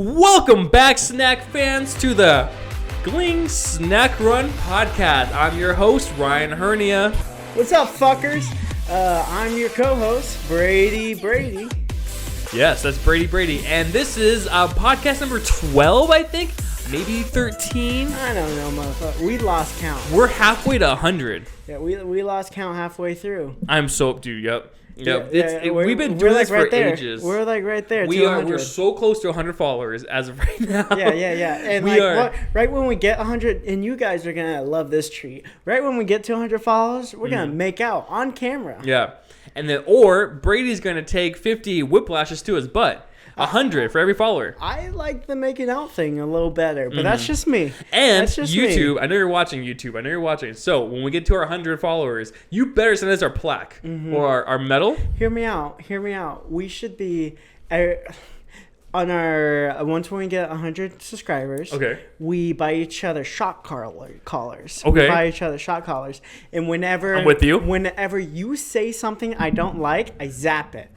Welcome back, snack fans, to the Gling Snack Run podcast. I'm your host, Ryan Hernia. What's up, fuckers? I'm your co-host, Brady. Yes, that's Brady. And this is podcast number 12, I think. Maybe 13. I don't know, motherfucker. We lost count. We're halfway to 100. Yeah, we lost count halfway through. I'm so, dude, yep. We've been doing this for ages. We're like right there. We're so close to 100 followers as of right now. Yeah. And right when we get 100, and you guys are gonna love this treat. Right when we get to 100 followers, we're gonna make out on camera. Yeah, and then Brady's gonna take 50 whiplashes to his butt. 100 for every follower. I like the making out thing a little better, but that's just me. And that's just YouTube, me. I know you're watching YouTube. So when we get to our 100 followers, you better send us our plaque or our medal. Hear me out. We should be on our once when we get 100 subscribers. Okay. We buy each other shot collars. Okay. We buy each other shot collars, and whenever I'm with you. Whenever you say something I don't like, I zap it.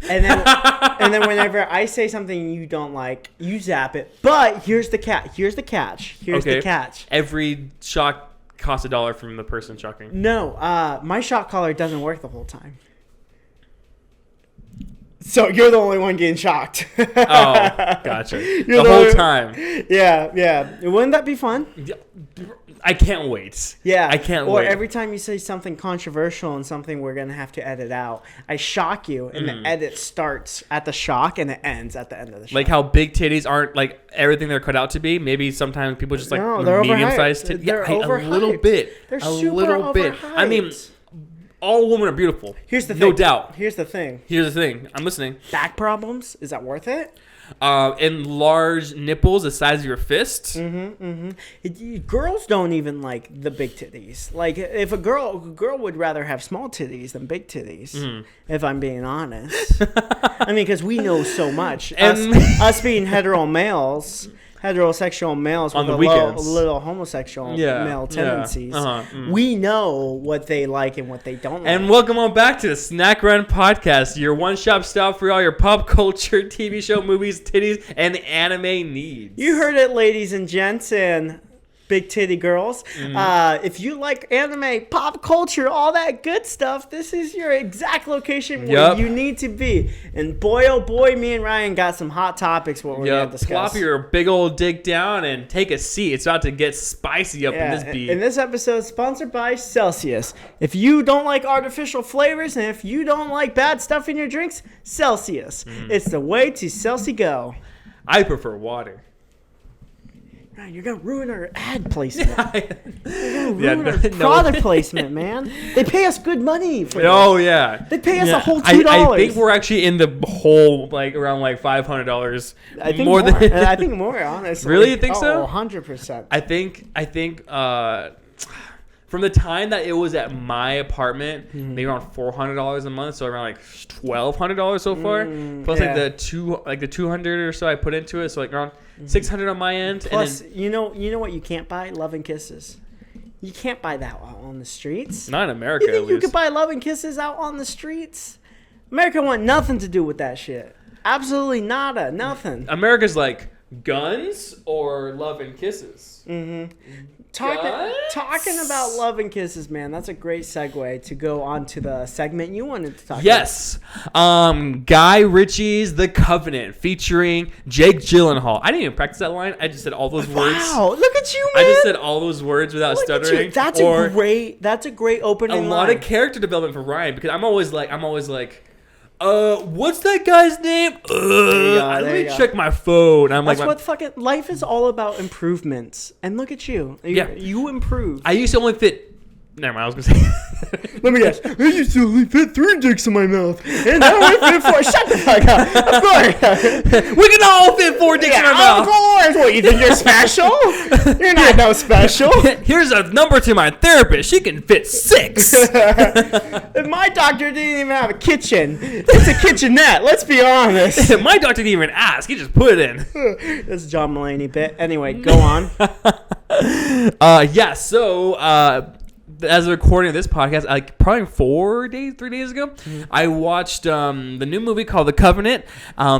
And then whenever I say something you don't like, you zap it. But here's the catch. The catch. Every shot costs $1 from the person shocking. No, my shot collar doesn't work the whole time. So you're the only one getting shocked. Oh, gotcha. The whole time. Yeah. Wouldn't that be fun? I can't wait. Yeah. I can't or wait. Or every time you say something controversial and something we're going to have to edit out, I shock you, and the edit starts at the shock and it ends at the end of the shock. Like how big titties aren't like everything they're cut out to be. Maybe sometimes people just like medium-sized titties. They're overhyped. A little bit. They're super overhyped. I mean, all women are beautiful. Here's the thing. No doubt. Here's the thing. I'm listening. Back problems? Is that worth it? Enlarged nipples the size of your fist. Girls don't even like the big titties. Like if a girl would rather have small titties than big titties. If I'm being honest. I mean, because we know so much. Us being heterosexual males on with little homosexual male tendencies. We know what they like and what they don't like. And welcome on back to the Snack Run podcast, your one-stop stop for all your pop culture, TV show, movies, titties, and anime needs. You heard it, ladies and gents, and big titty girls. If you like anime, pop culture, all that good stuff, this is your exact location where you need to be. And boy, oh boy, me and Ryan got some hot topics what we're going to discuss. Plop your big old dick down and take a seat. It's about to get spicy up in this beat. And this episode is sponsored by Celsius. If you don't like artificial flavors and if you don't like bad stuff in your drinks, Celsius. It's the way to Celsi go. I prefer water. Man, you're going to ruin our ad placement. You're going to ruin our product placement, man. They pay us good money for this. Oh, yeah. They pay us a whole $2. I think we're actually in the whole, around $500. I think more. I think more, honestly. Really? You think so? 100%. I think from the time that it was at my apartment, maybe around $400 a month, so around $1,200 so far. Plus the 200 or so I put into it, so around $600 on my end. Plus, and then, you know what you can't buy? Love and kisses. You can't buy that out on the streets. Not in America. You think you could buy love and kisses out on the streets? America want nothing to do with that shit. Absolutely nada, nothing. America's like guns or love and kisses. Talking about love and kisses, man, that's a great segue to go on to the segment you wanted to talk about. Yes. Guy Ritchie's The Covenant featuring Jake Gyllenhaal. I didn't even practice that line. I just said all those words. Wow, look at you, man. I just said all those words without stuttering. That's a great opening line. A lot of character development for Ryan because I'm always like, what's that guy's name? Let me check my phone. That's what fucking life is all about, improvements. And look at you. You improved. I used to only fit. Never mind. I was gonna say. Let me guess. I used to only fit 3 dicks in my mouth, and now I fit 4. Shut the fuck up. Of course. We can all fit 4 dicks in our mouth. Of course. What, you think you're special? You're not no special. Here's a number to my therapist. She can fit 6. My doctor didn't even have a kitchen. It's a kitchenette. Let's be honest. My doctor didn't even ask. He just put it in. That's a John Mulaney bit. Anyway, go on. So as a recording of this podcast, like probably 3 days ago, I watched the new movie called The Covenant,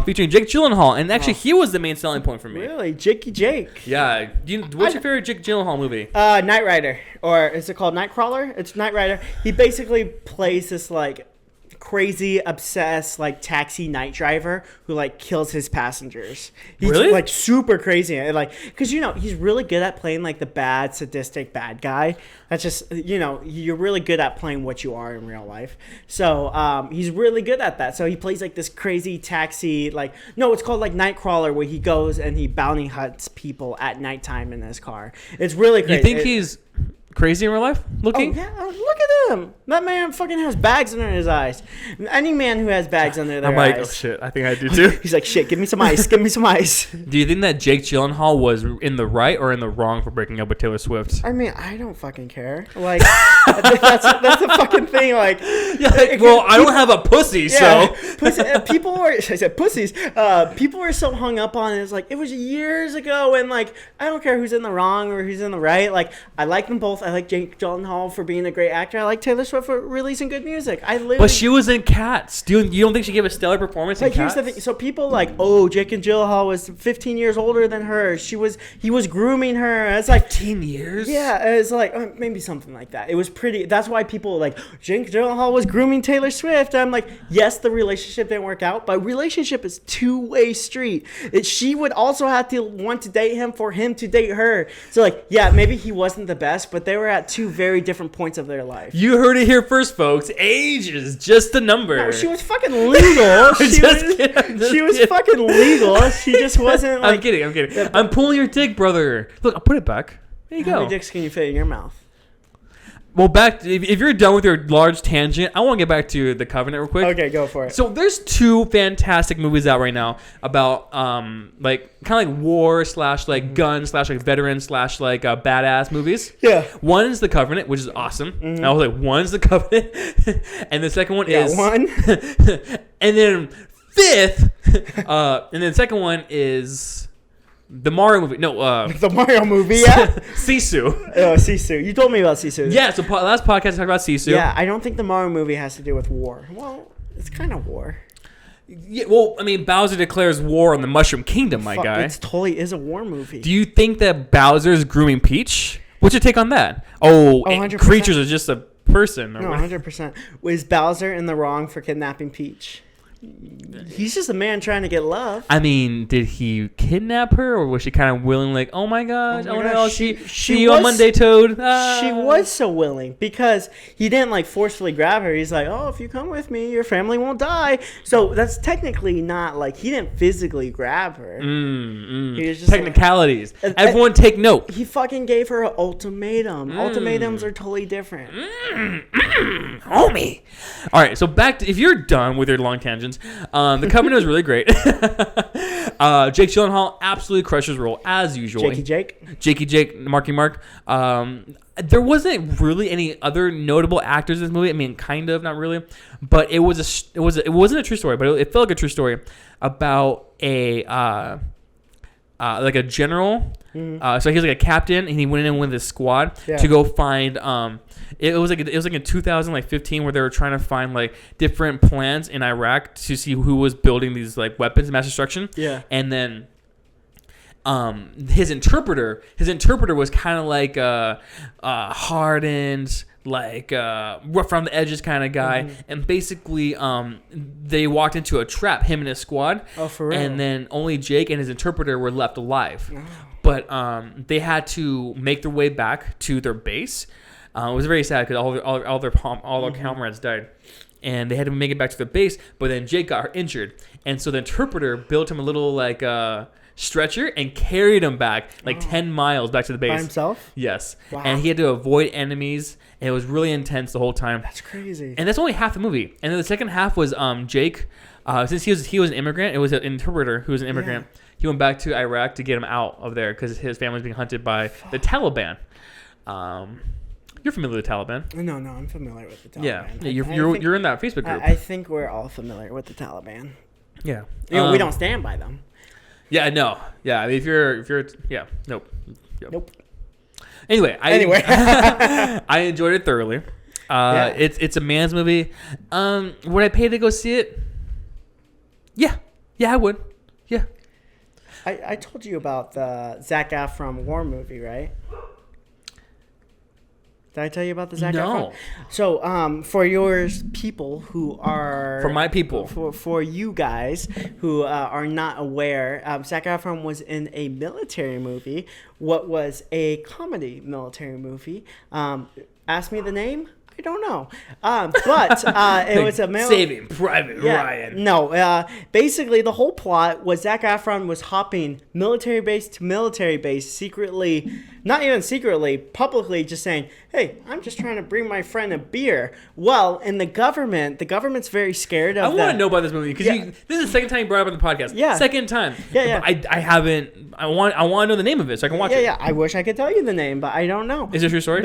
featuring Jake Gyllenhaal, and actually he was the main selling point for me. Really, Jake? Yeah. What's your favorite Jake Gyllenhaal movie? Knight Rider, or is it called Nightcrawler? It's Knight Rider. He basically plays this like crazy, obsessed, like taxi night driver who like kills his passengers. He's really? Like super crazy, and like because he's really good at playing like the bad, sadistic bad guy. That's just you're really good at playing what you are in real life. So he's really good at that. So he plays like this crazy taxi, it's called like Nightcrawler, where he goes and he bounty hunts people at nighttime in his car. It's really crazy. You think he's crazy in real life looking? Oh, yeah. Look at him. That man fucking has bags under his eyes. Any man who has bags under their eyes. I'm like, oh shit, I think I do too. He's like, shit, give me some ice. Give me some ice. Do you think that Jake Gyllenhaal was in the right or in the wrong for breaking up with Taylor Swift? I mean, I don't fucking care. Like, that's the fucking thing. Like, I don't have a pussy, so. People are so hung up on it. It's like, it was years ago, and like, I don't care who's in the wrong or who's in the right. Like, I like them both. I like Jake Gyllenhaal for being a great actor. I like Taylor Swift for releasing good music. But she was in Cats. You don't think she gave a stellar performance in Cats? Here's the thing. So people like, oh, Jake Gyllenhaal was 15 years older than her. He was grooming her. It's like 15 years? Yeah, it's like maybe something like that. It was pretty. That's why people like Jake Gyllenhaal was grooming Taylor Swift. I'm like, yes, the relationship didn't work out, but relationship is two-way street. She would also have to want to date him for him to date her. So like, yeah, maybe he wasn't the best, but they were at two very different points of their life. You heard it here first, folks. Age is just a number. No, she was fucking legal. She was fucking legal. She just wasn't like... I'm kidding. I'm pulling your dick, brother. Look, I'll put it back. There you go. How many dicks can you fit in your mouth? Well, if you're done with your large tangent, I want to get back to The Covenant real quick. Okay, go for it. So there's two fantastic movies out right now about like kind of like war / like gun / like veteran / like badass movies. Yeah. One is The Covenant, which is awesome. Mm-hmm. I was like, one's The Covenant, and the second one is one. And then fifth, and then the second one is the Mario movie. No, the Mario movie. Yeah. Sisu. Oh, Sisu. You told me about Sisu. Yeah. So last podcast I talked about Sisu. Yeah, I don't think the Mario movie has to do with war. Well, it's kind of war. Yeah, well, I mean, Bowser declares war on the Mushroom Kingdom, my guy. It totally is a war movie. Do you think that Bowser's grooming Peach? What's your take on that? Oh, 100%. Creatures are just a person. No, 100%. Was Bowser in the wrong for kidnapping Peach? He's just a man trying to get love. I mean, did he kidnap her, or was she kind of willing? Like, oh my gosh, she on Monday, Toad. Ah. She was so willing because he didn't like forcefully grab her. He's like, oh, if you come with me, your family won't die. So that's technically not like he didn't physically grab her. He was just technicalities. Like, everyone take note. He fucking gave her an ultimatum. Ultimatums are totally different. Homie. All right, so back to, if you're done with your long tangents, The Covenant was really great. Jake Gyllenhaal absolutely crushed his role as usual. Jakey Jake, Marky Mark. There wasn't really any other notable actors in this movie. I mean, kind of, not really, but it wasn't a true story, but it felt like a true story about a like a general. So he was like a captain, and he went in with his squad to go find. It was like in 2015 where they were trying to find like different plans in Iraq to see who was building these like weapons of mass destruction. Yeah, and then. His interpreter was kind of like hardened, like rough around the edges kind of guy, and basically they walked into a trap, him and his squad. Oh, for real? And then only Jake and his interpreter were left alive. Oh. But they had to make their way back to their base. It was very sad because all their comrades died. And they had to make it back to their base, but then Jake got injured, and so the interpreter built him a little like stretcher and carried him back like 10 miles back to the base by himself. Yes. Wow. And he had to avoid enemies, and it was really intense the whole time. That's crazy. And that's only half the movie. And then the second half was Jake, since he was an immigrant, it was an interpreter who was an immigrant. Yeah. He went back to Iraq to get him out of there because his family was being hunted by the Taliban. You're familiar with the Taliban? No, I'm familiar with the Taliban. Yeah, you're in that Facebook group. I think we're all familiar with the Taliban. Yeah, we don't stand by them. Yeah, no, yeah. I mean, if you're, yeah, nope. Yep. Nope. Anyway, I enjoyed it thoroughly. It's a man's movie. Would I pay to go see it? Yeah, I would. Yeah. I told you about the Zac Efron war movie, right? Did I tell you about the Zac Efron? So, for yours people who are... For my people. For you guys who are not aware, Zac Efron was in a military movie. What was a comedy military movie? Ask me the name. I don't know. But it was a Saving Private Ryan. No, basically the whole plot was Zac Efron was hopping military base to military base secretly, not even secretly, publicly just saying, hey, I'm just trying to bring my friend a beer. Well, in the government's very scared of I want to know about this movie because this is the second time you brought it up on the podcast. Yeah. Second time. Yeah. I haven't. I want to know the name of it so I can watch it. Yeah. I wish I could tell you the name, but I don't know. Is this your story?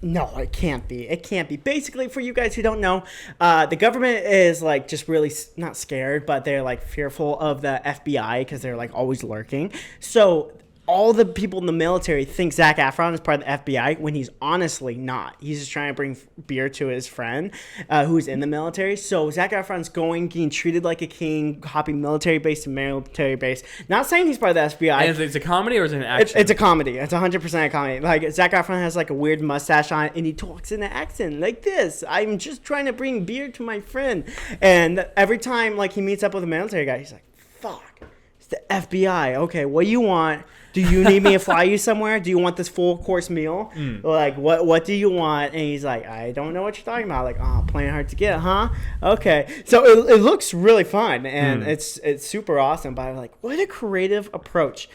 No, it can't be. It can't be. Basically, for you guys who don't know, the government is like just really not scared, but they're like fearful of the FBI because they're like always lurking. So all the people in the military think Zac Efron is part of the FBI when he's honestly not. He's just trying to bring beer to his friend who's in the military. So Zac Efron's getting treated like a king, hopping military base to military base. Not saying he's part of the FBI. And it's a comedy or is it an action? It's a comedy. It's 100% a comedy. Like Zac Efron has like a weird mustache on and he talks in an accent like this. I'm just trying to bring beer to my friend. And every time like he meets up with a military guy, he's like, fuck, it's the FBI. Okay, what do you want? Do you need me to fly you somewhere? Do you want this full course meal? Like, what do you want? And he's like, I don't know what you're talking about. Like, oh, playing hard to get, huh? Okay. So it looks really fun and it's super awesome. But I'm like, what a creative approach.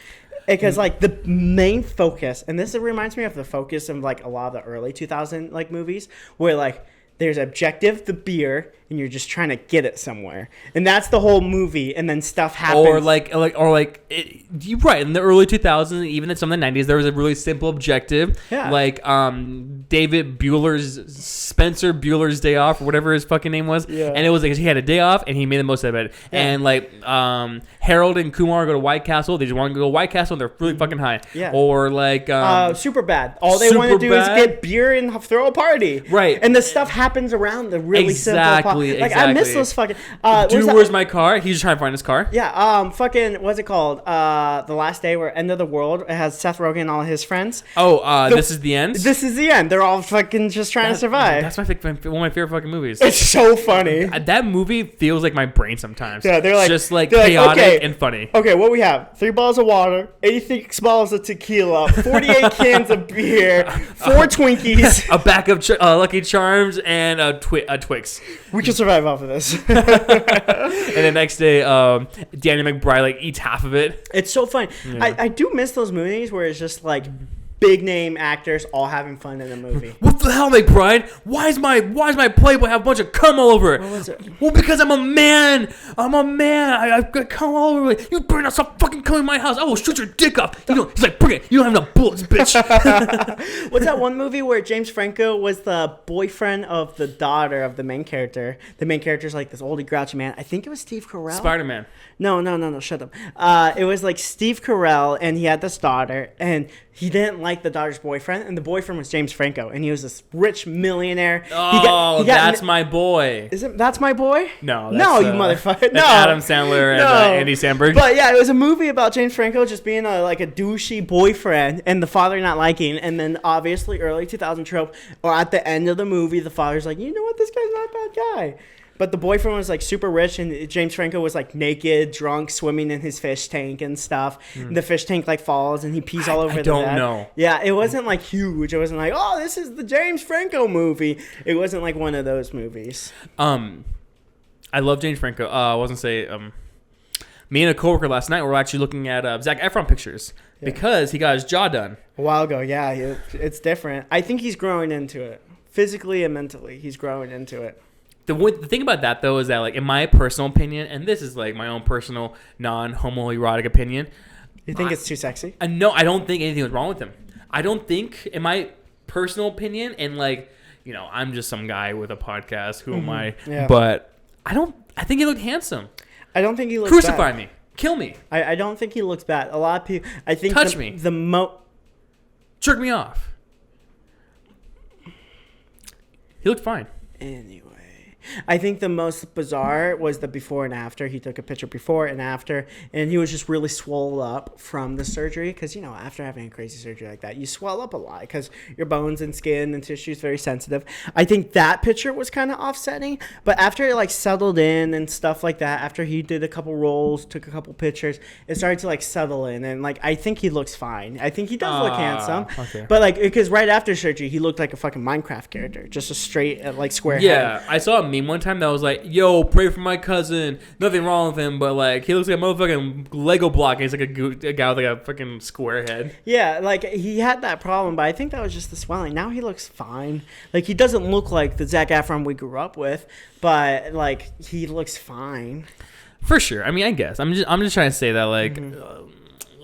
Because like the main focus, and this reminds me of the focus of like a lot of the early 2000 like movies where like there's objective, the beer, and you're just trying to get it somewhere, and that's the whole movie. And then stuff happens. You're right. In the early 2000s, even in some of the 90s, there was a really simple objective, like Spencer Bueller's Day Off, or whatever his fucking name was, and it was like he had a day off and he made the most of it. And like Harold and Kumar go to White Castle. They just want to go to White Castle and they're really fucking high. Or like Superbad. All they want to do is get beer and throw a party. Right. And the stuff happens around the really simple plot. Like I miss those fucking. Dude, where's my car? He's just trying to find his car. Yeah. Fucking. What's it called? The Last Day, where End of the World. It has Seth Rogen and all his friends. This is the end. This is the end. They're all fucking just trying to survive. That's one of my favorite fucking movies. It's so funny. That movie feels like my brain sometimes. Yeah, they're like just like chaotic and funny. Okay, what we have? 3 bottles of water, 86 bottles of tequila, 48 cans of beer, 4 Twinkies, a bag of Lucky Charms, and a Twix. We can survive off of this. And the next day, Danny McBride like eats half of it. It's so fun. Yeah. I do miss those movies where it's just like big name actors all having fun in a movie. What the hell, McBride? Why is my Playboy have a bunch of cum all over it? What was it? Well, because I'm a man. I've got cum all over it. You better not stop fucking coming to my house. I will shoot your dick off. He's like, bring it. You don't have no bullets, bitch. What's that one movie where James Franco was the boyfriend of the daughter of the main character? The main character's like this oldie grouchy man. I think it was Steve Carell. Spider-Man. No, shut up. It was like Steve Carell, and he had this daughter, and he didn't like the daughter's boyfriend, and the boyfriend was James Franco, and he was this rich millionaire. That's my boy. That's my boy? No, you motherfucker. No, Adam Sandler and Andy Samberg. But yeah, it was a movie about James Franco just being a douchey boyfriend, and the father not liking, and then obviously early 2000 trope, or at the end of the movie, the father's like, you know what, this guy's not a bad guy. But the boyfriend was like super rich, and James Franco was like naked, drunk, swimming in his fish tank and stuff. And the fish tank like falls, and he pees all over the bed. I don't know. Yeah, it wasn't like huge. It wasn't like, oh, this is the James Franco movie. It wasn't like one of those movies. I love James Franco. I wasn't say me and a coworker last night were actually looking at Zac Efron pictures because he got his jaw done a while ago. Yeah, it's different. I think he's growing into it, physically and mentally. He's growing into it. The thing about that, though, is that, like, in my personal opinion, and this is, like, my own personal non-homoerotic opinion. You think it's too sexy? No, I don't think anything was wrong with him. I don't think, in my personal opinion, and, like, you know, I'm just some guy with a podcast. Who am I? Yeah. But I think he looked handsome. I don't think he looks Crucify bad. me. Kill me. I don't think he looks bad. A lot of people, I think Touch me. Jerk me off. He looked fine. Anyway, I think the most bizarre was the before and after. He took a picture before and after, and he was just really swole up from the surgery. Because, after having a crazy surgery like that, you swell up a lot because your bones and skin and tissue is very sensitive. I think that picture was kind of offsetting. But after it, settled in and stuff like that, after he did a couple rolls, took a couple pictures, it started to, settle in. And, I think he looks fine. I think he does look handsome. Okay. But, because right after surgery, he looked like a fucking Minecraft character. Just a straight, square head. Yeah, I saw a meme one time that was like, yo, pray for my cousin. Nothing wrong with him, but he looks like a motherfucking Lego block. He's like a guy with a fucking square head. Yeah, he had that problem, but I think that was just the swelling. Now he looks fine. He doesn't look like the Zac Efron we grew up with, but he looks fine. For sure. I mean, I guess I'm just trying to say that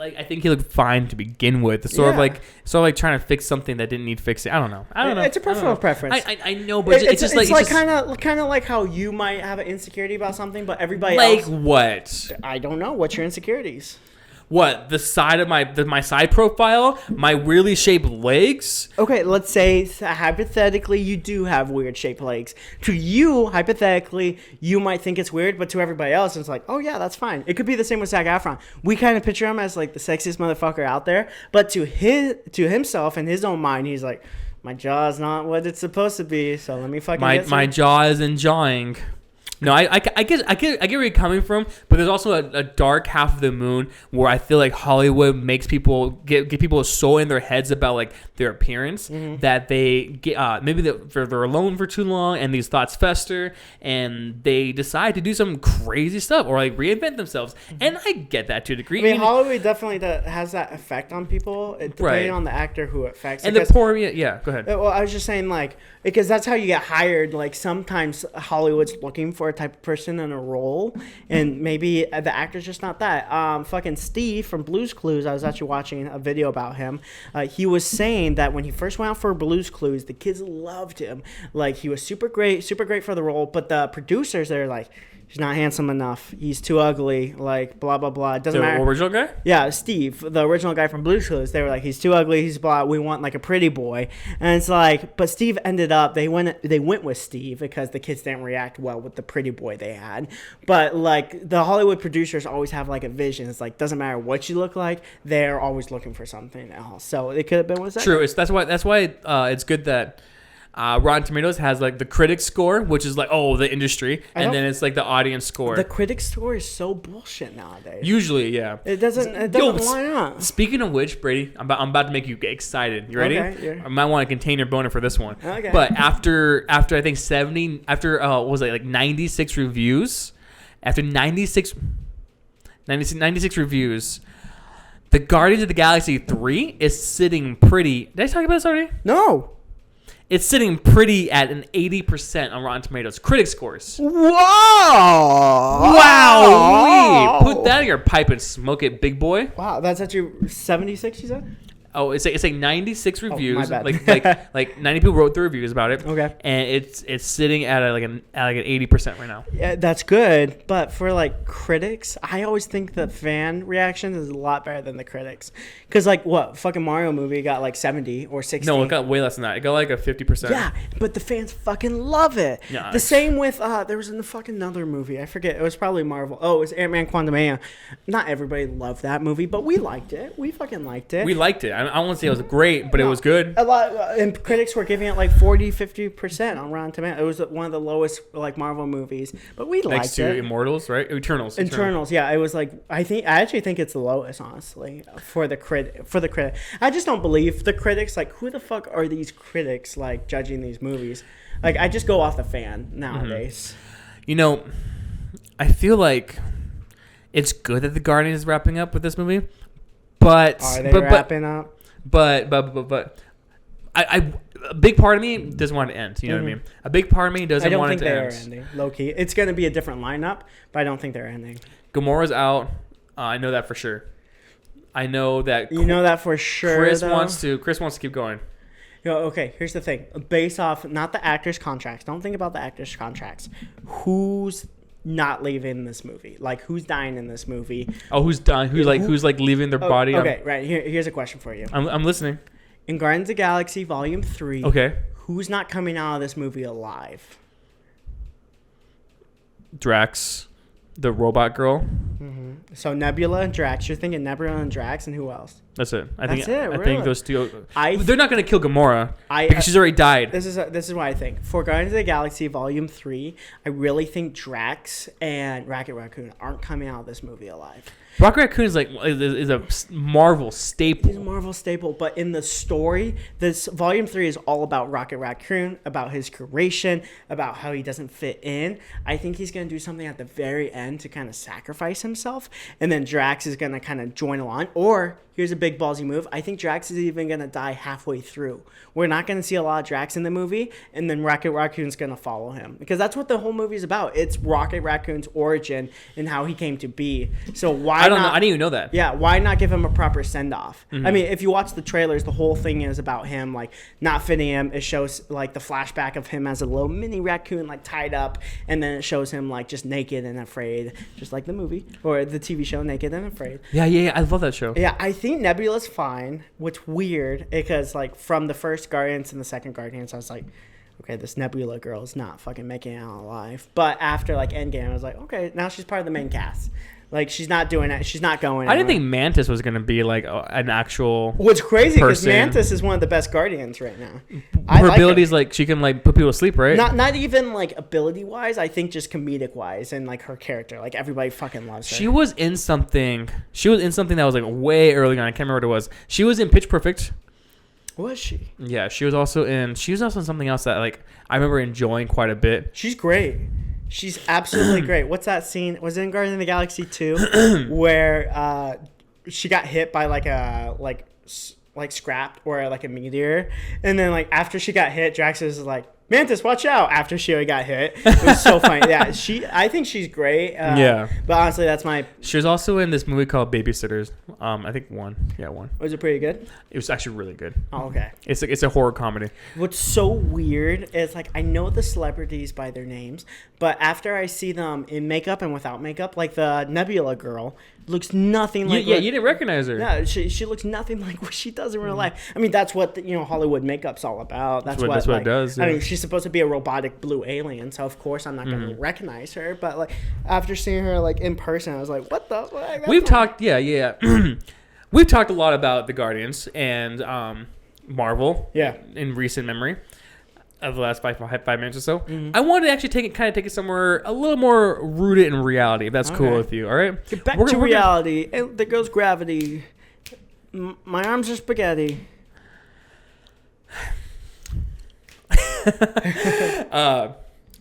I think he looked fine to begin with. It's sort of trying to fix something that didn't need fixing. I don't know. It's a personal preference. I know, but it's just kind of like how you might have an insecurity about something, but everybody else. Like what? I don't know. What's your insecurities? What, the side of my side profile, my weirdly shaped legs? Okay, let's say hypothetically you do have weird shaped legs. To you, hypothetically, you might think it's weird, but to everybody else, it's like, oh yeah, that's fine. It could be the same with Zac Efron. We kind of picture him as the sexiest motherfucker out there, but to himself in his own mind, he's like, my jaw's not what it's supposed to be, so let me fucking my jaw isn't jawing. No, I get where you're coming from, but there's also a dark half of the moon where I feel like Hollywood makes people get people so in their heads about their appearance that they get maybe they're alone for too long and these thoughts fester and they decide to do some crazy stuff or reinvent themselves. And I get that to a degree. I mean, Hollywood definitely has that effect on people, depending on the actor who it affects. And the poor, yeah, go ahead. Well, I was just saying because that's how you get hired. Sometimes Hollywood's looking for a type of person in a role, and maybe the actor's just not that. Fucking Steve from Blue's Clues, I was actually watching a video about him. He was saying that when he first went out for Blue's Clues, the kids loved him. He was super great for the role, but the producers, they're like, he's not handsome enough. He's too ugly. Blah, blah, blah. It doesn't matter. The original guy? Yeah, Steve, the original guy from Blue's Clues. They were like, he's too ugly. He's blah. We want a pretty boy. And it's but Steve ended up, they went with Steve because the kids didn't react well with the pretty boy they had. But the Hollywood producers always have a vision. It's doesn't matter what you look like. They're always looking for something else. So it could have been with that. True. That's why it's good that Rotten Tomatoes has the critic score, which is the industry, and then it's the audience score. The critic score is so bullshit nowadays. Usually, yeah. It doesn't line up. Speaking of which, Brady, I'm about to make you get excited. You ready? Okay, yeah. I might want to contain your boner for this one. Okay. But after I think 70, what was it 96 reviews? After 96 reviews, the Guardians of the Galaxy 3 is sitting pretty. Did I talk about this already? No. It's sitting pretty at an 80% on Rotten Tomatoes. Critic scores. Whoa! Wow! Put that in your pipe and smoke it, big boy. Wow, that's actually 76, you said? Oh, it's 96 reviews. My bad. like 90 people wrote the reviews about it. Okay. And it's sitting at an 80% right now. Yeah, that's good. But for critics, I always think the fan reaction is a lot better than the critics. Because fucking Mario movie got 70 or 60. No, it got way less than that. It got a 50%. Yeah, but the fans fucking love it. Yeah. The same with there was fucking another movie. I forget. It was probably Marvel. Oh, it was Ant-Man Quantumania. Not everybody loved that movie, but we liked it. We fucking liked it. We liked it. I won't say it was great, but it was good. A lot, and critics were giving it 40, 50% on Rotten Tomatoes. It was one of the lowest Marvel movies, but we liked it. Next to Immortals, right? Eternals. Yeah, it was I actually think it's the lowest, honestly, for the critic. I just don't believe the critics. Who the fuck are these critics judging these movies? I just go off the fan nowadays. I feel like it's good that the Guardians is wrapping up with this movie, but are they wrapping up? But I a big part of me doesn't want it to end. You know what I mean? A big part of me doesn't want it to end. I don't think they're ending. Low key, it's going to be a different lineup, but I don't think they're ending. Gamora's out. I know that for sure. I know that. You know that for sure. Chris wants to keep going. Okay, here's the thing. Based off not the actors' contracts. Don't think about the actors' contracts. Who's not leaving this movie? Who's dying in this movie? Oh, who's dying? Who's leaving their body? Okay, right. Here's a question for you. I'm listening. In Guardians of the Galaxy Volume 3, Okay. who's not coming out of this movie alive? Drax, the robot girl. So Nebula and Drax. You're thinking Nebula and Drax, and who else? That's it. I That's think. it, I really? think those two. I- They're not gonna kill Gamora I- because she's already died. This is what I think. For Guardians of the Galaxy Volume 3, I really think Drax and Rocket Raccoon aren't coming out of this movie alive. Rocket Raccoon is is a Marvel staple. He's a Marvel staple, but in the story, this Volume 3 is all about Rocket Raccoon, about his creation, about how he doesn't fit in. I think he's going to do something at the very end to kind of sacrifice himself, and then Drax is going to kind of join along. Or, here's a big ballsy move, I think Drax is even going to die halfway through. We're not going to see a lot of Drax in the movie, and then Rocket Raccoon's going to follow him. Because that's what the whole movie is about. It's Rocket Raccoon's origin and how he came to be. So why I don't know. not? I didn't even know that. Yeah, why not give him a proper send off? Mm-hmm. I mean, if you watch the trailers, the whole thing is about him like not fitting him. It shows like the flashback of him as a little mini raccoon like tied up, and then it shows him like just naked and afraid, just like the movie or the TV show Naked and Afraid. Yeah. I love that show. Yeah, I think Nebula's fine, which weird because like from the first Guardians and the second Guardians, I was like, okay, this Nebula girl is not fucking making it out alive. But after like Endgame, I was like, okay, now she's part of the main cast. Like she's not doing it. She's not going. I didn't anywhere. think Mantis was gonna be like an actual. What's crazy because person. Mantis is one of the best Guardians right now. Her abilities, like she can like put people to sleep, right? Not even like ability wise. I think just comedic wise and like her character. Like everybody fucking loves her. She was in something. She was in something that was like way early on. I can't remember what it was. She was in Pitch Perfect. Was she? Yeah, she was also in something else that like I remember enjoying quite a bit. She's great. She's absolutely great. What's that scene? Was it in Guardians of the Galaxy 2 where she got hit by like a like scrap or like a meteor, and then like after she got hit, Drax is like, Mantis, watch out! After she got hit, it was so funny. Yeah, I think she's great. Yeah, but honestly, that's my. She was also in this movie called Babysitters. I think one. Yeah, one. Was it pretty good? It was actually really good. Oh, okay. It's a horror comedy. What's so weird is like I know the celebrities by their names, but after I see them in makeup and without makeup, like the Nebula girl looks nothing like. You didn't recognize her. Yeah, she looks nothing like what she does in real life. I mean, that's what Hollywood makeup's all about. That's what it does. Yeah. I mean, she's supposed to be a robotic blue alien, so of course I'm not going to recognize her. But like after seeing her like in person, I was like, what the fuck? We've talked, yeah. We've talked a lot about the Guardians and Marvel. Yeah. In recent memory of the last five minutes or so. I wanted to actually take it somewhere a little more rooted in reality. If that's cool with you, all right? Get back to reality. There goes gravity. My arms are spaghetti.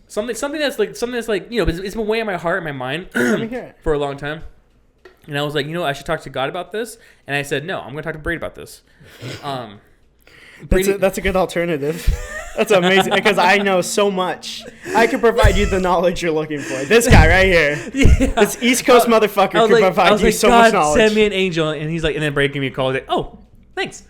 Something that's like it's been weighing on my heart and my mind Let me hear it. for a long time. And I was like, I should talk to God about this. And I said, no, I'm going to talk to Brady about this. That's a good alternative. That's amazing because I know so much. I can provide you the knowledge you're looking for. This guy right here, this East Coast motherfucker, can provide you so much knowledge. Send me an angel, and he's like, and then Brady gave me a call. He's like, oh, thanks.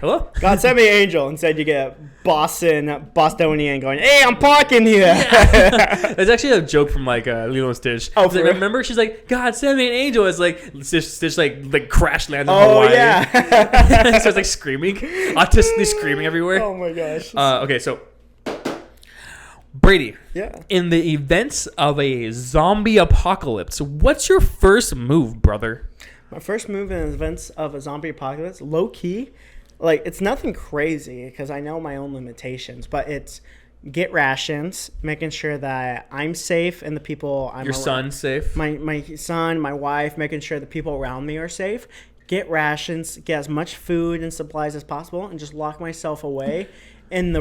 Hello? God sent me an angel and said you get Bostonian going, hey, I'm parking here. Yeah. That's actually a joke from like Lilo and Stitch. Oh, like, remember? She's like, God send me an angel. It's like Stitch like crash lands in Oh, Hawaii. yeah. Starts like screaming, autistically screaming everywhere. Oh my gosh. Okay, so Brady. Yeah. In the events of a zombie apocalypse, what's your first move, brother? My first move in the events of a zombie apocalypse, low key. Like, it's nothing crazy because I know my own limitations, but it's get rations, making sure that I'm safe and the people I'm Your around, son's safe? My son, my wife, making sure the people around me are safe. Get rations, get as much food and supplies as possible, and just lock myself away in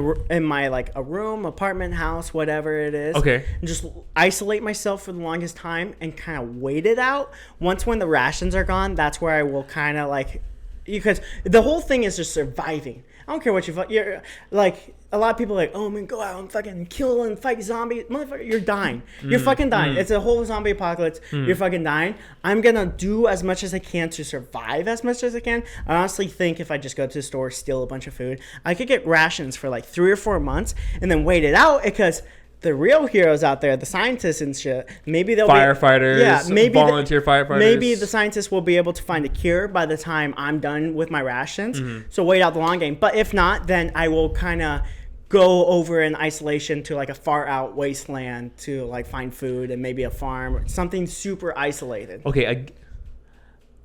my like a room, apartment, house, whatever it is. Okay. And just isolate myself for the longest time and kind of wait it out. Once when the rations are gone, that's where I will kind of like... Because the whole thing is just surviving. I don't care what you're like. A lot of people are like, oh man, go out and fucking kill and fight zombies. Motherfucker, you're dying. You're fucking dying. It's a whole zombie apocalypse. You're fucking dying. I'm gonna do as much as I can to survive as much as I can. I honestly think if I just go to the store, steal a bunch of food, I could get rations for like 3 or 4 months and then wait it out because the real heroes out there, the scientists and shit, maybe they'll firefighters, maybe volunteer firefighters. Maybe the scientists will be able to find a cure by the time I'm done with my rations. So wait out the long game. But if not, then I will kind of go over in isolation to like a far out wasteland to like find food and maybe a farm, something super isolated. Okay,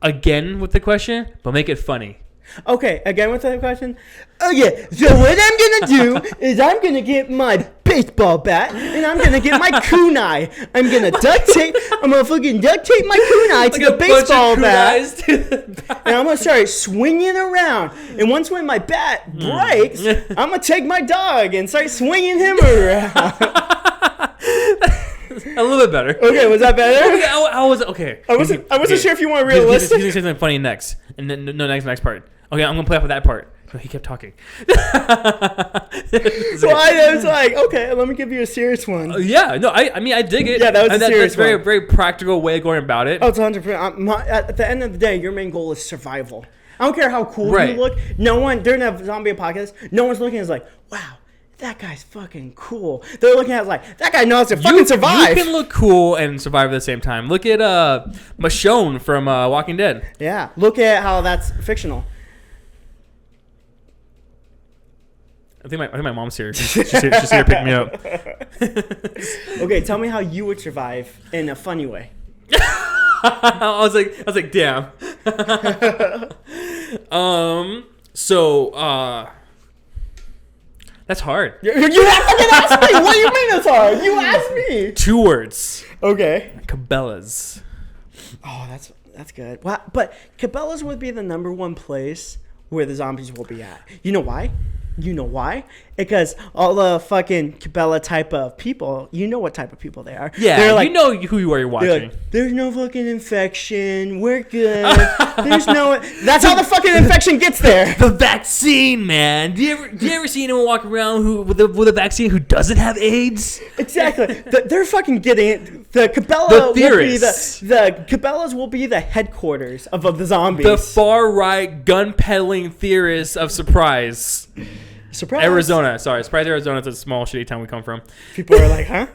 again with the question, but make it funny. Okay, again with the question. Okay, so what I'm gonna do is I'm gonna get my baseball bat and I'm gonna get my kunai. I'm gonna I'm gonna fucking duct tape my kunai to the baseball bat, and I'm gonna start swinging around. And once when my bat breaks, I'm gonna take my dog and start swinging him around. A little bit better. Okay, was that better? Okay, I wasn't sure if you want realistic. He's gonna say something funny next, and then next part. Okay, I'm gonna play off of that part. No, he kept talking. So I was like, okay, let me give you a serious one. Yeah, no, I mean, I dig it. Yeah, that was a serious that's one. very practical way of going about it. Oh, it's 100%. At the end of the day, your main goal is survival. I don't care how cool Right. you look. No one, during a zombie apocalypse, no one's looking at us like, wow, that guy's fucking cool. They're looking at us like, that guy knows how to fucking survive. You can look cool and survive at the same time. Look at Michonne from Walking Dead. Yeah, look at how that's fictional. I think my mom's here. She's here to pick me up. Okay, tell me how you would survive in a funny way. I was like, damn. That's hard. You fucking asked me. What do you mean it's hard? You asked me. 2 words. Okay. Cabela's. Oh, that's good. Wow, but Cabela's would be the #1 place where the zombies will be at. You know why? Because all the fucking Cabela type of people, you know what type of people they are. Yeah, they're like, you know who you are you're watching. Like, there's no fucking infection. We're good. There's no. That's how the fucking infection gets there. The vaccine, man. Do you ever see anyone walk around with a vaccine who doesn't have AIDS? Exactly. They're fucking getting it. The Cabela The theorists. the Cabela's will be the headquarters of the zombies. The far right gun peddling theorists of Surprise. Surprise. Arizona. Sorry, Surprise, Arizona. It's a small shitty town we come from. People are like, huh?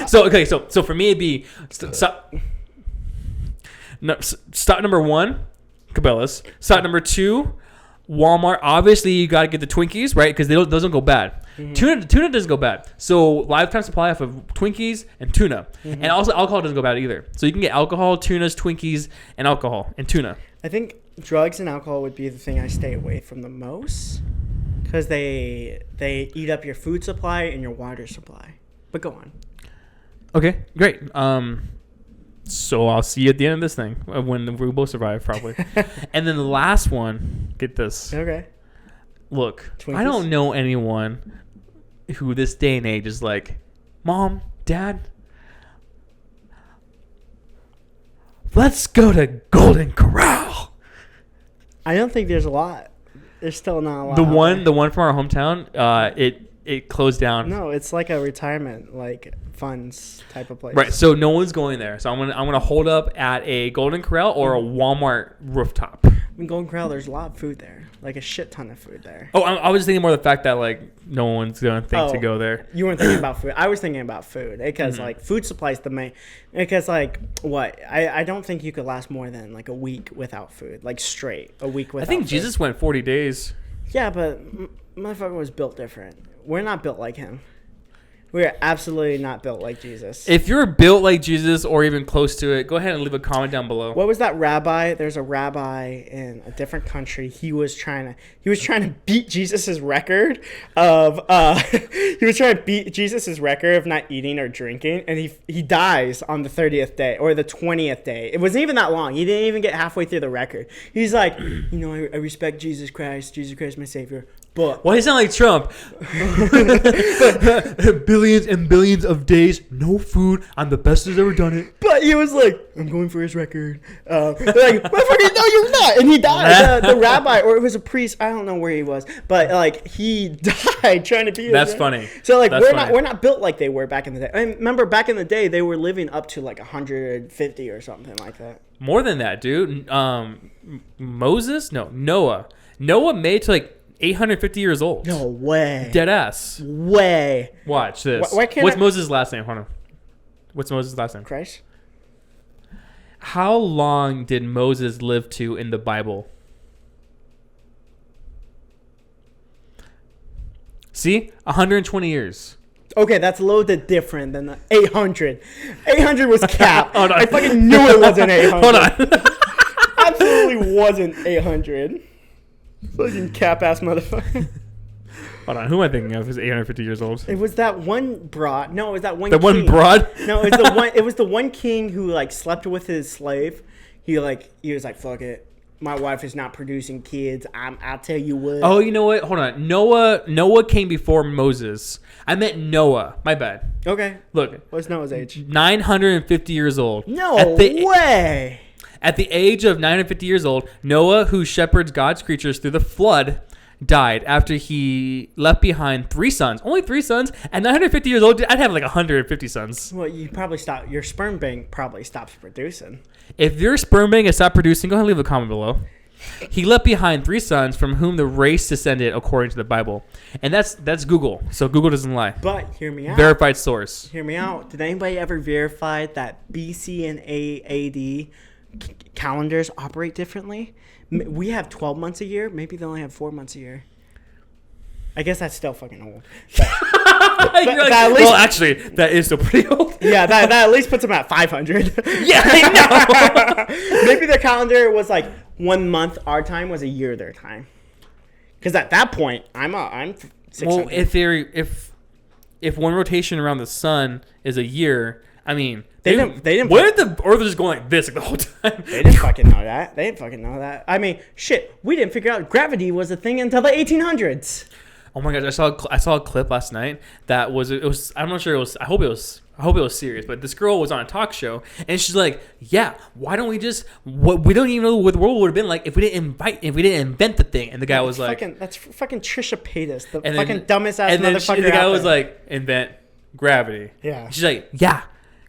So for me it'd be stop number 1, Cabela's. Stop number 2, Walmart. Obviously you gotta get the Twinkies, right? Because those don't go bad. Mm-hmm. Tuna doesn't go bad. So lifetime supply off of Twinkies and tuna, and also alcohol doesn't go bad either. So you can get alcohol, tunas, Twinkies, and alcohol and tuna. I think drugs and alcohol would be the thing I stay away from the most, because they eat up your food supply and your water supply. But go on. Okay, great. So I'll see you at the end of this thing when we both survive, probably. And then the last one, get this. Okay. Look, Twinkies? I don't know anyone who this day and age is like, Mom, Dad, let's go to Golden Corral. I don't think there's a lot. There's still not a lot. The one from our hometown, it closed down. No, it's like a retirement funds type of place. Right, so no one's going there. So I'm gonna hold up at a Golden Corral or a Walmart rooftop. In Golden Corral, there's a lot of food there, like a shit ton of food there. Oh, I was just thinking more of the fact that like no one's gonna think to go there. You weren't thinking about food. I was thinking about food because like food supply is the main. Because like what I don't think you could last more than like a week without food, like straight a week without. I think food. Jesus went 40 days. Yeah, but motherfucker was built different. We're not built like him. We're absolutely not built like Jesus. If you're built like Jesus or even close to it, go ahead and leave a comment down below. What was that rabbi? There's a rabbi in a different country. He was trying to beat Jesus's record of not eating or drinking, and he dies on the 30th day or the 20th day. It wasn't even that long. He didn't even get halfway through the record. He's like, I respect Jesus Christ. Jesus Christ, my savior. But why does he sound like Trump? Billions and billions of days, no food. I'm the best who's ever done it. But he was like, I'm going for his record. Like, motherfucker, no, you're not. And he died. The rabbi, or it was a priest. I don't know where he was, but like he died trying to be. That's funny. So like That's funny. we're not built like they were back in the day. And remember, back in the day, they were living up to like 150 or something like that. More than that, dude. Noah made it to like 850 years old. No way. Dead ass. Way. Watch this. Why can't What's Moses' last name? Hold on. What's Moses' last name? Christ. How long did Moses live to in the Bible? See? 120 years. Okay, that's a little bit different than the 800. 800 was cap. Hold on. I fucking knew it wasn't 800. Hold on. Absolutely wasn't 800. Fucking cap ass motherfucker. Hold on. Who am I thinking of? Who's 850 years old? It was that one broad. No, it was that one. The king. one broad? No, it was the one. It was the one king who like slept with his slave. He was like, fuck it. My wife is not producing kids. I'll tell you what. Oh, you know what? Hold on. Noah came before Moses. I meant Noah. My bad. Okay. Look. What's Noah's age? 950 years old. No way. At the age of 950 years old, Noah, who shepherds God's creatures through the flood, died after he left behind 3 sons. Only 3 sons? At 950 years old, I'd have like 150 sons. Well, you probably stop. Your sperm bank probably stops producing. If your sperm bank has stopped producing, go ahead and leave a comment below. He left behind 3 sons from whom the race descended according to the Bible. And that's Google. So Google doesn't lie. But hear me out. Verified source. Hear me out. Did anybody ever verify that BC and AD calendars operate differently? We have 12 months a year. Maybe they only have 4 months a year. I guess that's still fucking old. Well, actually, that is still pretty old. Yeah, that at least puts them at 500. Yeah, I know. Maybe their calendar was like 1 month our time was a year their time. Because at that point, I'm 600. Well, if one rotation around the sun is a year, I mean, they didn't. Why did the Earth just going like this like the whole time? They didn't fucking know that. I mean, shit, we didn't figure out gravity was a thing until the 1800s. Oh my gosh, I saw a clip last night that was I'm not sure it was. I hope it was serious, but this girl was on a talk show and she's like, yeah, why don't we just we don't even know what the world would have been like if we didn't invent the thing. And the guy was like, that's fucking Trisha Paytas, the and fucking then, dumbest ass and then motherfucker. The guy was like, invent gravity. Yeah. She's like, yeah,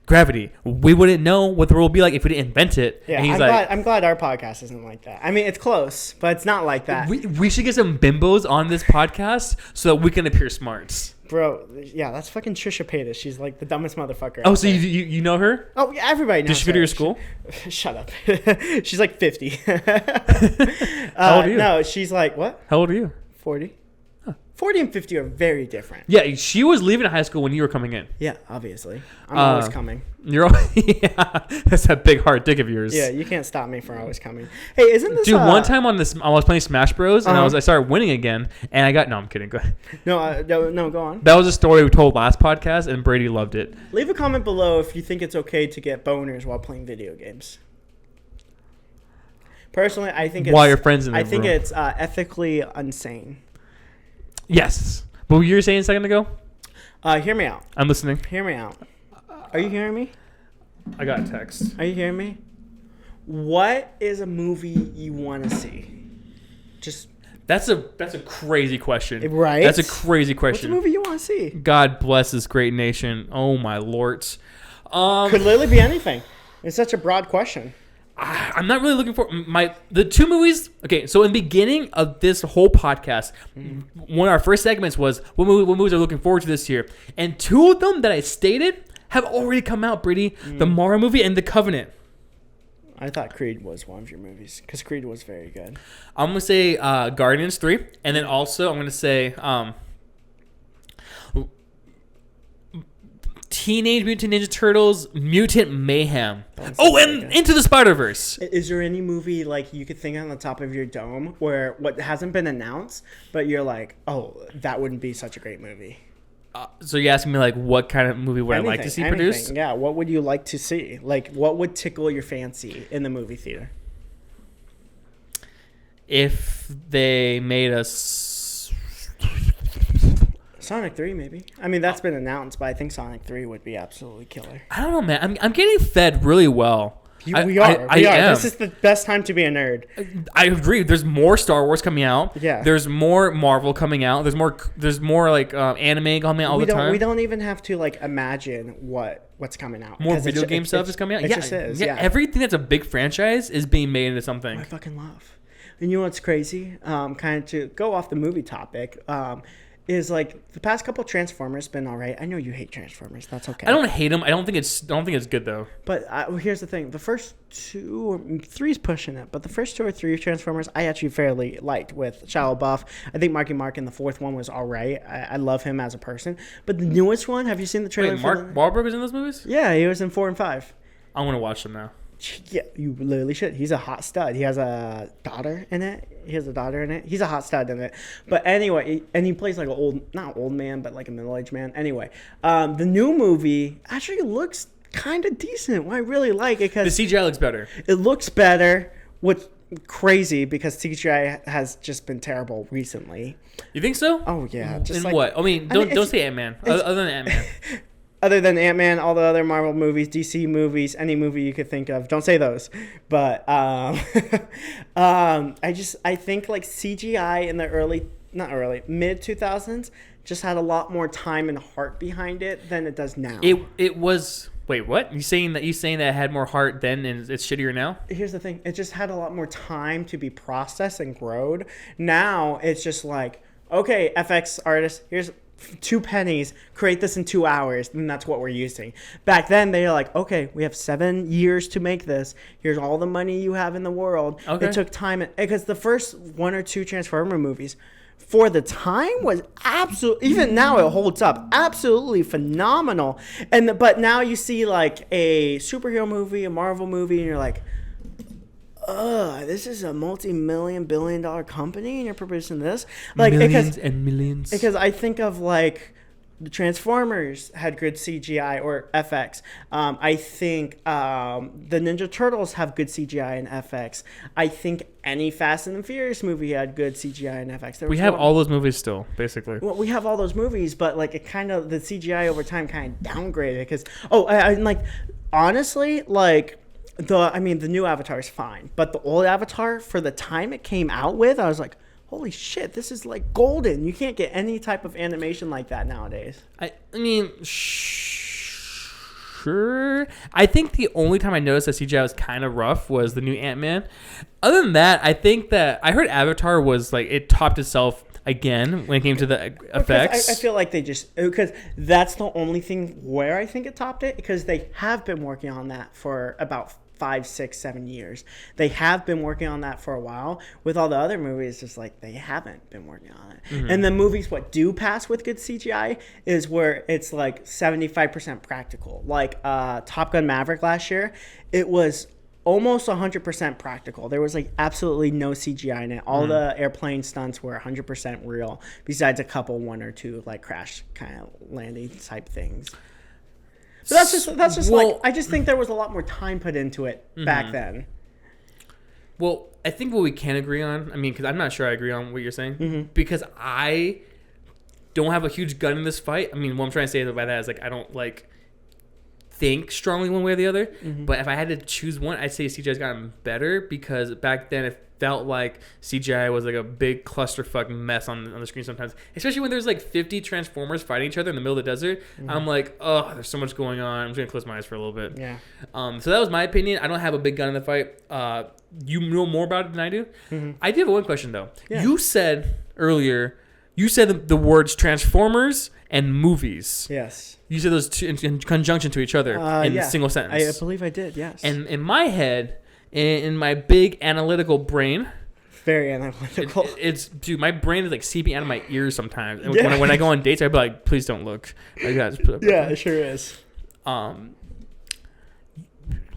gravity. We wouldn't know what the world would be like if we didn't invent it. Yeah, and he's I'm glad our podcast isn't like that. I mean, it's close, but it's not like that. We should get some bimbos on this podcast so that we can appear smart. Bro, yeah, that's fucking Trisha Paytas. She's like the dumbest motherfucker. Oh, so you know her? Oh, yeah, everybody knows her. Did she go to your school? Shut up. She's like 50. How old are you? No, she's like, what? How old are you? 40. 40 and 50 are very different. Yeah, she was leaving high school when you were coming in. Yeah, obviously. I'm always coming. You're yeah, that's that big hard dick of yours. Yeah, you can't stop me from always coming. Hey, isn't this dude? One time on this, I was playing Smash Bros. And I started winning again, and I got no. I'm kidding. Go ahead. No, go on. That was a story we told last podcast, and Brady loved it. Leave a comment below if you think it's okay to get boners while playing video games. Personally, I think it's, while your friends in the I room. think it's ethically insane. Yes. What were you saying a second ago? Hear me out. I'm listening. Hear me out. Are you hearing me? I got a text. Are you hearing me? What is a movie you want to see? Just that's a crazy question. Right? That's a crazy question. What's a movie you want to see? God bless this great nation. Oh my lord. Could literally be anything. It's such a broad question. I'm not really looking for the 2 movies. Okay, so in the beginning of this whole podcast, one of our first segments was what movies are looking forward to this year, and 2 of them that I stated have already come out. Brady, the Mario movie and The Covenant. I thought Creed was one of your movies because Creed was very good. I'm gonna say Guardians 3, and then also I'm gonna say Teenage Mutant Ninja Turtles Mutant Mayhem. Oh, and Into the Spider-Verse. Is there any movie like you could think on the top of your dome where what hasn't been announced, but you're like, oh, that wouldn't be such a great movie? So you're asking me like what kind of movie would I like to see produced? Yeah, what would you like to see? Like what would tickle your fancy in the movie theater? If they made us Sonic 3, maybe. I mean, that's been announced, but I think Sonic 3 would be absolutely killer. I don't know, man. I'm getting fed really well. We are. This is the best time to be a nerd. I agree. There's more Star Wars coming out. Yeah. There's more Marvel coming out. There's more like anime coming out all the time. We don't even have to like imagine what's coming out. More video game stuff is coming out. It just is. Yeah. Everything that's a big franchise is being made into something. I fucking love. And you know what's crazy? Kind of to go off the movie topic, is like the past couple Transformers been all right. I know you hate Transformers. That's okay. I don't hate them. I don't think it's good though. But here's the thing: the first 2 or 3's pushing it, but the first 2 or 3 Transformers I actually fairly liked with Shia LaBeouf. I think Marky Mark in the 4th one was all right. I love him as a person. But the newest one, have you seen the trailer? Wait, Mark Wahlberg was in those movies? Yeah, he was in 4 and 5. I want to watch them now. Yeah, you literally should. He's a hot stud. He has a daughter in it. He's a hot stud in it. But anyway, and he plays like an not old man, but like a middle-aged man. Anyway, the new movie actually looks kind of decent. Well, I really like it because the CGI looks better. It looks better. What's crazy because CGI has just been terrible recently. You think so? Oh yeah. Just in like, what? I mean, don't say Ant-Man. Other than Ant-Man. Other than Ant-Man, all the other Marvel movies, DC movies, any movie you could think of. Don't say those. But I think like CGI in the mid 2000s just had a lot more time and heart behind it than it does now. It was. Wait, what? You saying that it had more heart then and it's shittier now? Here's the thing. It just had a lot more time to be processed and growed. Now it's just like, okay, FX artist, here's 2 pennies, create this in 2 hours, and that's what we're using. Back then, they're like, okay, we have 7 years to make this. Here's all the money you have in the world. Okay. It took time, because the first 1 or 2 Transformer movies, for the time, was absolutely, even now it holds up, absolutely phenomenal. But now you see like a superhero movie, a Marvel movie, and you're like, this is a multi-million billion-dollar company and you're producing this, like millions and millions. Because I think of like the Transformers had good CGI or FX. I think the Ninja Turtles have good CGI and FX. I think any Fast and the Furious movie had good CGI and FX. We have all those movies still, basically. Well, we have all those movies, but like it kind of the CGI over time kind of downgraded because I like honestly like. The new Avatar is fine, but the old Avatar, for the time it came out with, I was like, holy shit, this is like golden. You can't get any type of animation like that nowadays. I mean, sure. I think the only time I noticed that CGI was kind of rough was the new Ant-Man. Other than that, I think that I heard Avatar was like, it topped itself again when it came to the effects. I feel like they just, because that's the only thing where I think it topped it, because they have been working on that for about 5, 6, 7 years. They have been working on that for a while. With all the other movies, just like they haven't been working on it. Mm-hmm. And the movies what do pass with good CGI is where it's like 75% practical. Like Top Gun Maverick last year, it was almost 100% practical. There was like absolutely no CGI in it. All the airplane stunts were 100% real, besides a couple, 1 or 2 like crash kind of landing type things. But that's just well, like, I just think there was a lot more time put into it back then. Well, I think what we can agree on, I mean, because I'm not sure I agree on what you're saying, because I don't have a huge gun in this fight. I mean, what I'm trying to say by that is like I don't like think strongly one way or the other. But if I had to choose one, I'd say CGI's gotten better, because back then it felt like CGI was like a big clusterfuck mess on the screen sometimes, especially when there's like 50 Transformers fighting each other in the middle of the desert. I'm like, oh, there's so much going on. I'm just gonna close my eyes for a little bit. Yeah. So that was my opinion. I don't have a big gun in the fight. You know more about it than I do. I do have one question though. Yeah. You said earlier, the words Transformers and movies. Yes. You said those two in conjunction to each other in a single sentence. I believe I did, yes. And in my head, in my big analytical brain, very analytical. Dude, my brain is like seeping out of my ears sometimes. And when I go on dates, I'd be like, please don't look. Like, just put up it sure is.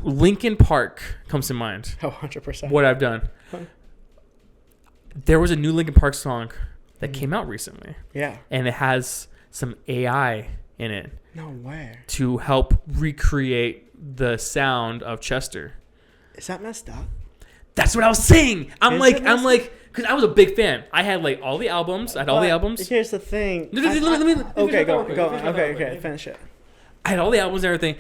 Linkin Park comes to mind. Oh, 100%. What I've done. There was a new Linkin Park song that came out recently. Yeah. And it has some AI in it. No way. To help recreate the sound of Chester. Is that messed up? That's what I was saying. I'm like, because I was a big fan. I had like all the albums. I had all the albums. Here's the thing. Okay, go. Okay, finish it. I had all the albums and everything.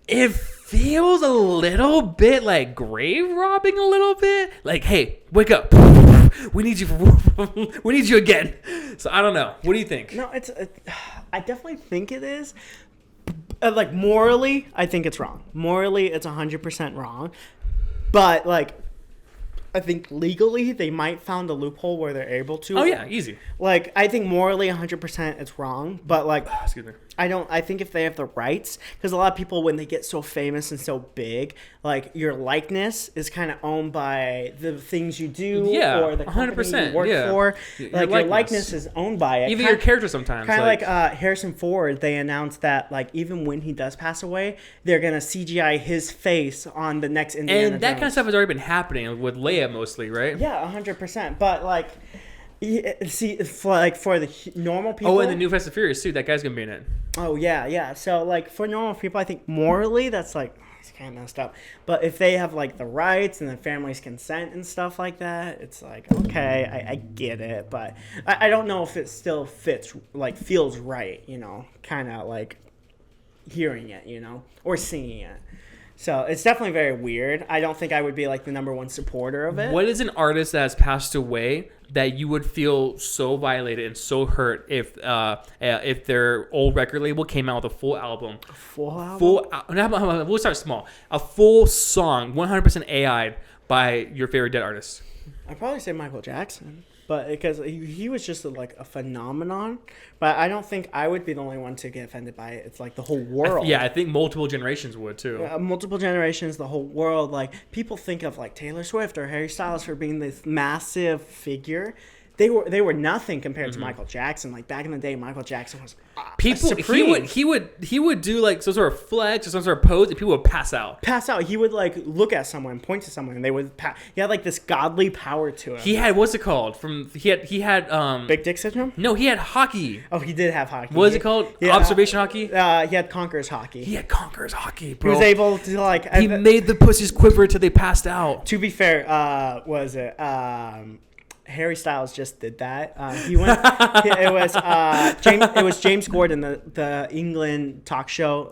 It feels a little bit like grave robbing a little bit. Like, hey, wake up. We need you. We need you again. So I don't know. What do you think? No, I definitely think it is. Like morally, I think it's wrong. Morally, it's 100% wrong. But like I think legally they might found a loophole where they're able to. Oh yeah, easy. Like, I think morally 100% it's wrong, but like, Excuse me. I think if they have the rights, because a lot of people, when they get so famous and so big, like, your likeness is kind of owned by the things you do or the company 100%, you work for. Like, your likeness is owned by it. Even your character sometimes. Kind of like Harrison Ford, they announced that, like, even when he does pass away, they're going to CGI his face on the next Indiana And that Jones. kind of stuff has already been happening with Leia mostly, right? Yeah, 100%. But, like, see, for the normal people. Oh, and the new Fast and Furious too. That guy's gonna be in it. Oh yeah. So like for normal people, I think morally that's like it's kind of messed up. But if they have like the rights and the family's consent and stuff like that, it's like okay, I get it, but I don't know if it still fits like feels right, you know, kind of like hearing it, you know, or seeing it. So it's definitely very weird. I don't think I would be like the number one supporter of it. What is an artist that has passed away that you would feel so violated and so hurt if their old record label came out with a full album? We'll start small. A full song, 100% AI'd by your favorite dead artist. I'd probably say Michael Jackson, but because he was just like a phenomenon. But I don't think I would be the only one to get offended by it. It's like the whole world. I think multiple generations would too. Multiple generations, the whole world. Like people think of like Taylor Swift or Harry Styles for being this massive figure. They were nothing compared to Michael Jackson. Like back in the day, Michael Jackson was supreme. He would do like some sort of flex or some sort of pose, and people would pass out. He would like look at someone, point to someone, and they would he had like this godly power to him. He had what's it called? He had Big Dick Syndrome? No, he had hockey. Oh, he did have hockey. What is it called? Observation hockey? He had Conqueror's hockey. He had Conqueror's hockey, bro. He was able to like he made the pussies quiver till they passed out. To be fair, Harry Styles just did that. He went. It was James Gordon, the England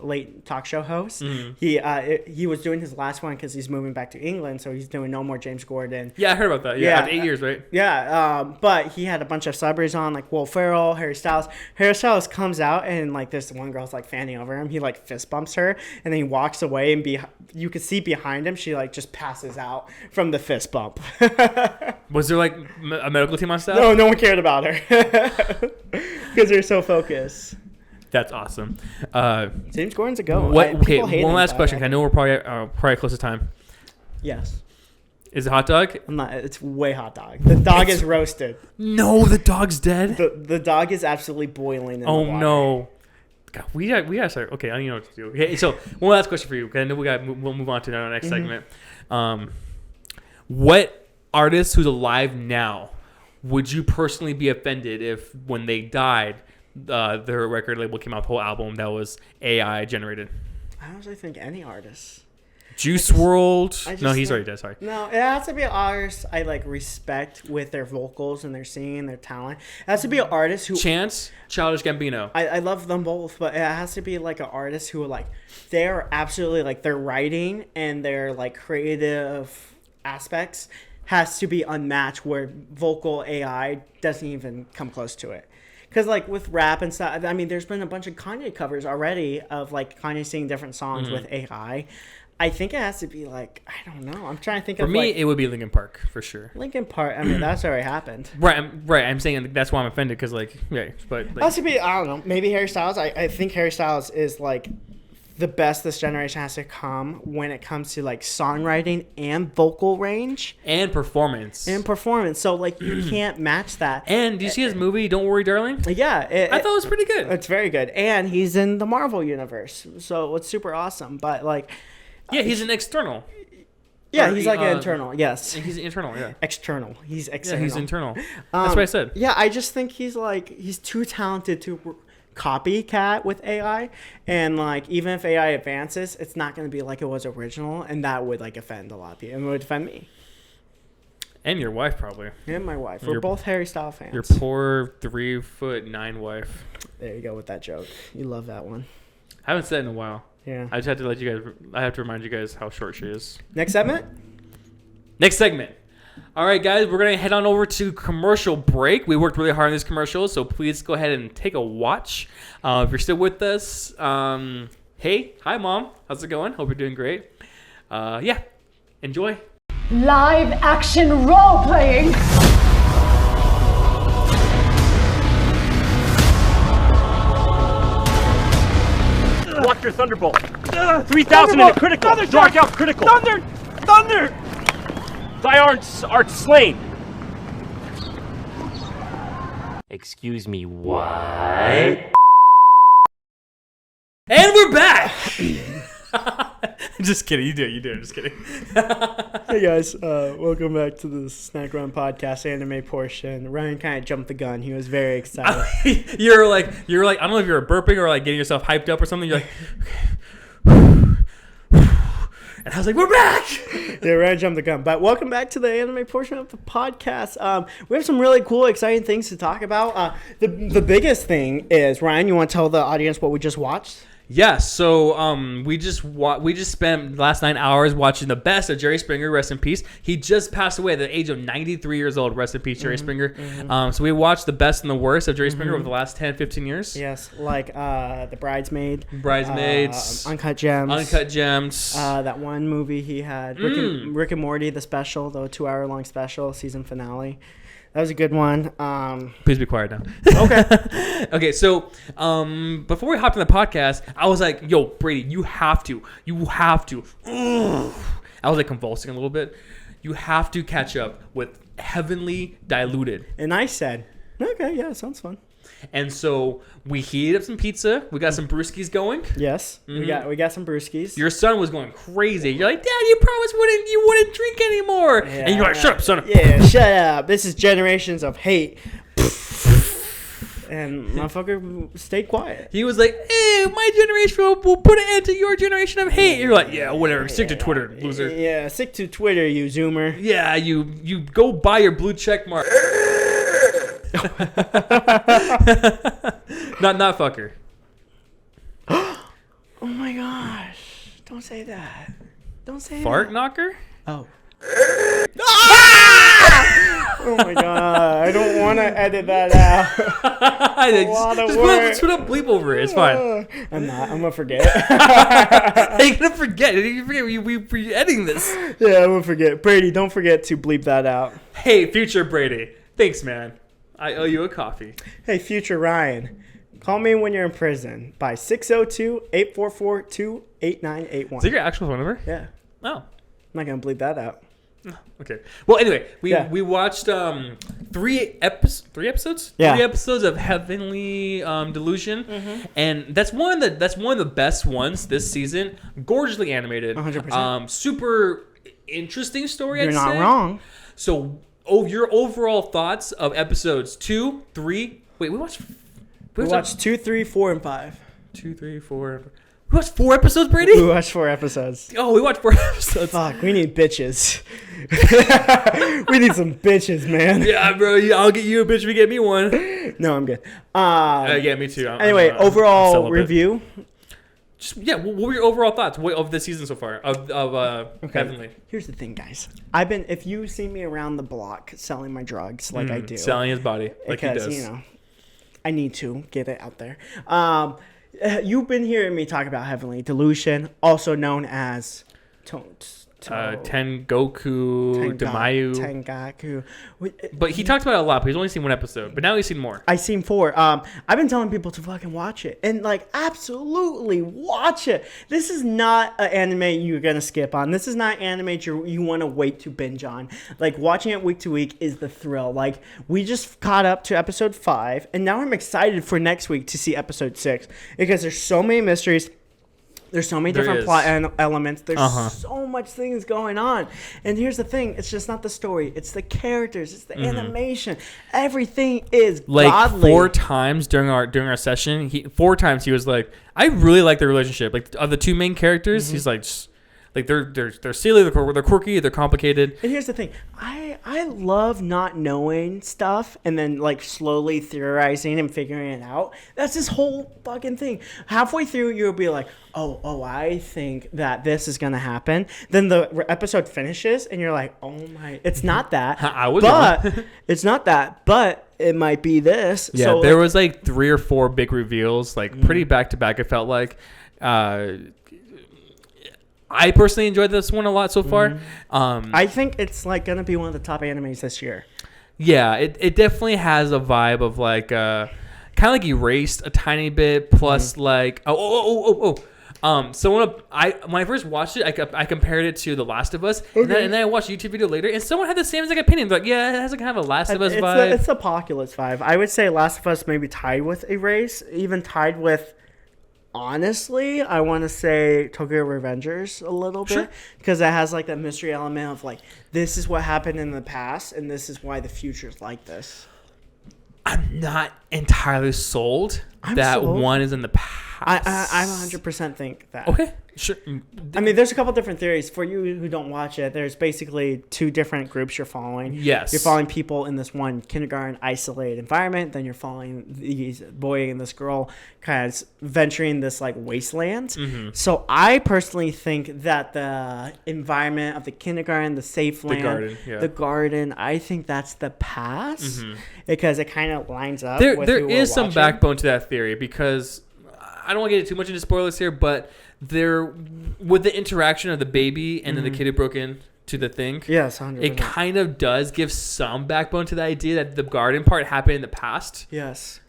late talk show host. Mm-hmm. He was doing his last one because he's moving back to England, so he's doing no more James Gordon. Yeah, I heard about that. Yeah, after 8 years, right? Yeah, but he had a bunch of celebrities on, like Will Ferrell, Harry Styles. Harry Styles comes out and like this one girl's like fanning over him. He like fist bumps her, and then he walks away, and you could see behind him she like just passes out from the fist bump. Was there like a medical team on staff? No one cared about her because they're so focused. That's awesome. James Gordon's a go. One last question. I know we're probably close to time. Yes. Is it hot dog? I'm not. It's way hot dog. The dog is roasted. No, the dog's dead. The dog is absolutely boiling in the water. No. God, we gotta start. Okay, I don't even know what to do. Okay, so one last question for you. Okay, I know we'll move on to our next segment. What artist who's alive now would you personally be offended if when they died their record label came out with a whole album that was AI generated? I don't really think any artist. Juice WRLD. No, he's already dead. Sorry. No, it has to be an artist I like respect with their vocals and their singing, their talent. It has to be an artist who Chance, Childish Gambino. I love them both, but it has to be like an artist who like they're absolutely like their writing and their like creative aspects has to be unmatched where vocal AI doesn't even come close to it. Because, like, with rap and stuff, I mean, there's been a bunch of Kanye covers already of, like, Kanye singing different songs with AI. I think it has to be, like, I don't know. I'm trying to think of, me, like, it would be Linkin Park, for sure. Linkin Park, I mean, that's already happened. Right. I'm saying that's why I'm offended, because, like, yeah. But, like, it has to be, I don't know, maybe Harry Styles. I think Harry Styles is, like, the best this generation has to come when it comes to like songwriting and vocal range and performance. So like you can't match that. And do you see his movie Don't Worry Darling? Yeah, I thought it was pretty good. It's very good, and he's in the Marvel universe, so it's super awesome. But like, he's an external. Yeah, he's like an internal. Yes, he's internal. Yeah, external. He's external. Yeah, he's internal. That's what I said. Yeah, I just think he's too talented to copycat with AI, and like even if AI advances, it's not going to be like it was original, and that would like offend a lot of people, and it would offend me and your wife probably. And my wife. We're both Harry Styles fans. Your poor 3'9" wife. There you go with that joke. You love that one. I haven't said it in a while. Yeah. I just had to let you guys. I have to remind you guys how short she is. Next segment. All right, guys, we're going to head on over to commercial break. We worked really hard on this commercial, so please go ahead and take a watch. If you're still with us, hey, hi, Mom. How's it going? Hope you're doing great. Yeah, enjoy. Live action role playing. Block your thunderbolt. 3,000 in a critical. Dark out critical. Thunder! Thy art slain. Excuse me, what? And we're back. Just kidding. You do it. I'm just kidding. Hey guys, welcome back to the Snack Run Podcast anime portion. Ryan kind of jumped the gun. He was very excited. You're like, I don't know if you're burping or like getting yourself hyped up or something. You're like, and I was like, we're back. Yeah, Ryan jumped the gun. But welcome back to the anime portion of the podcast. We have some really cool, exciting things to talk about. The biggest thing is, Ryan, you want to tell the audience what we just watched? Yeah, so we just spent the last 9 hours watching the best of Jerry Springer, rest in peace. He just passed away at the age of 93 years old, rest in peace, Jerry Springer. So we watched the best and the worst of Jerry Springer over the last 10, 15 years. Yes, like The Bridesmaids, Uncut Gems. That one movie he had, Rick and Morty, the special, the 2-hour-long special, season finale. That was a good one. Please be quiet now. Okay. Okay, so before we hopped on the podcast, I was like, yo, Brady, you have to. Ugh. I was like convulsing a little bit. You have to catch up with Heavenly Diluted. And I said, okay, yeah, sounds fun. And so we heated up some pizza. We got some brewskis going. Yes, we got some brewskis. Your son was going crazy. You're like, Dad, you promised you wouldn't drink anymore. Yeah, and you're like, shut up, son. Yeah, shut up. This is generations of hate. And motherfucker stayed quiet. He was like, hey, my generation will put an end to your generation of hate. You're like, yeah, whatever. Stick to Twitter, loser. Yeah, stick to Twitter, you zoomer. Yeah, you go buy your blue check mark. not fucker. Oh my gosh. Don't say that. Don't say Fart that. knocker? Oh. Oh my god. I don't want to edit that out. Just put a bleep over it. It's fine. I'm not. I'm going to forget. You're going to forget. You forget we editing this. Yeah, I'm going to forget. Brady, don't forget to bleep that out. Hey, future Brady. Thanks, man. I owe you a coffee. Hey, future Ryan. Call me when you're in prison by 602-844-28981. Is that your actual phone number? Yeah. Oh. I'm not going to bleep that out. Okay. Well, anyway, we watched 3 episodes. Yeah. 3 episodes of Heavenly Delusion, and that's one of the best ones this season. Gorgeously animated. 100%. Super interesting story. You're I'd not say. wrong. So, your overall thoughts of episodes 2, 3? Wait, we watched 2, 3, 4, and 5. 2, 3, 4. We watched 4 episodes, Brady? We watched 4 episodes. Oh, we watched 4 episodes. Fuck, we need bitches. We need some bitches, man. Yeah, bro. I'll get you a bitch if you get me one. No, I'm good. Yeah, me too. Anyway, I'm overall celibate. review. What were your overall thoughts of the season so far of Heavenly? Here's the thing, guys. If you see me around the block selling my drugs like I do, Selling his body like he because does. I need to get it out there. You've been hearing me talk about Heavenly Delusion, also known as Tengoku Damayu. Tengaku. But he talked about it a lot, but he's only seen 1 episode. But now he's seen more. I've seen 4. I've been telling people to fucking watch it. And, absolutely watch it. This is not an anime you're going to skip on. This is not anime you want to wait to binge on. Watching it week to week is the thrill. We just caught up to episode 5. And now I'm excited for next week to see episode 6. Because there's so many mysteries. There's so many different plot elements. There's so much things going on. And here's the thing. It's just not the story. It's the characters. It's the animation. Everything is godly. 4 times during our session, 4 times he was like, I really like the relationship. Of the 2 main characters, he's like, they're silly, they're quirky, they're complicated. And here's the thing. I love not knowing stuff and then slowly theorizing and figuring it out. That's this whole fucking thing. Halfway through, you'll be like, oh, I think that this is gonna happen. Then the episode finishes and you're like, oh my, it's not that. I was wrong. It's not that, but it might be this. Yeah, so, there was 3 or 4 big reveals, pretty back to back. It felt like. I personally enjoyed this one a lot so far. I think it's like gonna be one of the top animes this year. Yeah, it definitely has a vibe of like kind of like Erased a tiny bit, plus like so when I first watched it, I compared it to The Last of Us, and then I watched a YouTube video later, and someone had the same exact opinion. Like, yeah, it has a kind of a Last of Us vibe. It's Apocalypse vibe. I would say Last of Us maybe tied with Erase, even tied with. Honestly, I want to say Tokyo Revengers a little bit because it has like that mystery element of like this is what happened in the past and this is why the future's like this. I'm not entirely sold that sold. one is in the past. I 100% think that. Okay, sure. I mean, there's a couple different theories. For you who don't watch it, there's basically two different groups you're following. Yes. You're following people in this one kindergarten isolated environment. Then you're following these boy and this girl kind of venturing this like wasteland. Mm-hmm. So I personally think that the environment of the kindergarten, the safe land, the garden, I think that's the past because it kind of lines up with there is some watching. backbone to that theory because I don't want to get too much into spoilers here, but there with the interaction of the baby and then the kid who broke into the thing. Yes, 100%. It kind of does give some backbone to the idea that the garden part happened in the past. Yes.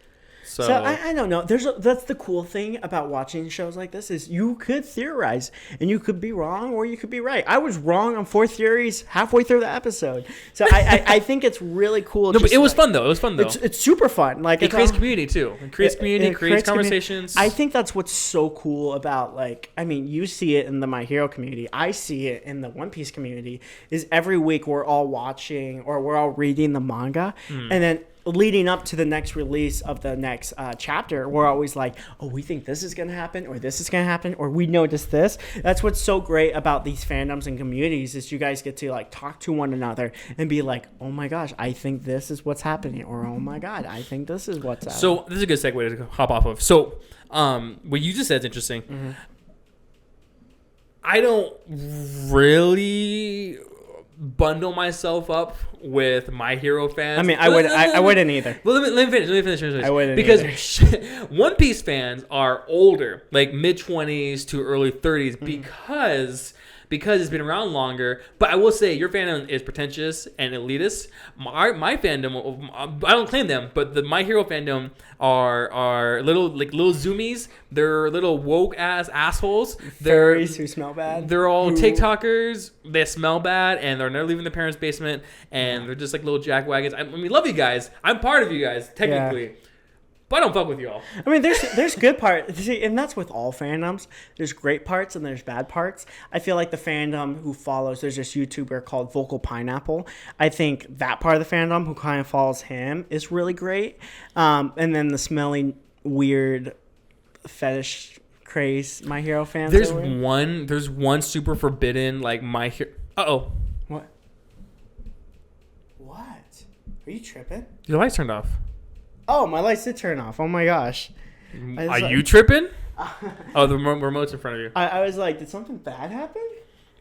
So I don't know. That's the cool thing about watching shows like this is you could theorize and you could be wrong or you could be right. I was wrong on 4 theories halfway through the episode, so I think it's really cool. No, but it was fun though. It was fun though. It's super fun. Like it creates community too. It creates community, creates conversations. I think that's what's so cool about like I mean you see it in the My Hero community. I see it in the One Piece community. Is every week we're all watching or we're all reading the manga and then. Leading up to the next release of the next chapter, we're always like, oh, we think this is going to happen or this is going to happen or we noticed this. That's what's so great about these fandoms and communities is you guys get to like talk to one another and be like, oh my gosh, I think this is what's happening or oh my God, I think this is what's happening. So this is a good segue to hop off of. So what you just said is interesting. I don't really bundle myself up with My Hero fans. I mean, I wouldn't either. Well, let me finish. I wouldn't because One Piece fans are older, like mid-20s to early 30s, because it's been around longer. But I will say your fandom is pretentious and elitist. My fandom, I don't claim them, but the My Hero fandom are little zoomies. They're little woke ass assholes. They're furries who smell bad. They're all TikTokers. They smell bad and they're never leaving their parents' basement. And they're just like little jackwagons. I mean, love you guys. I'm part of you guys technically. Yeah. But I don't fuck with y'all. I mean, there's good parts. See, and that's with all fandoms. There's great parts and there's bad parts. I feel like the fandom who follows, there's this YouTuber called Vocal Pineapple. I think that part of the fandom who kind of follows him is really great. And then the smelly, weird, fetish craze My Hero fans. There's one super forbidden like My Hero. What? Are you tripping? Your lights turned off. Oh, my lights did turn off. Oh my gosh. Are you tripping? Oh, the remote's in front of you. I was like, did something bad happen?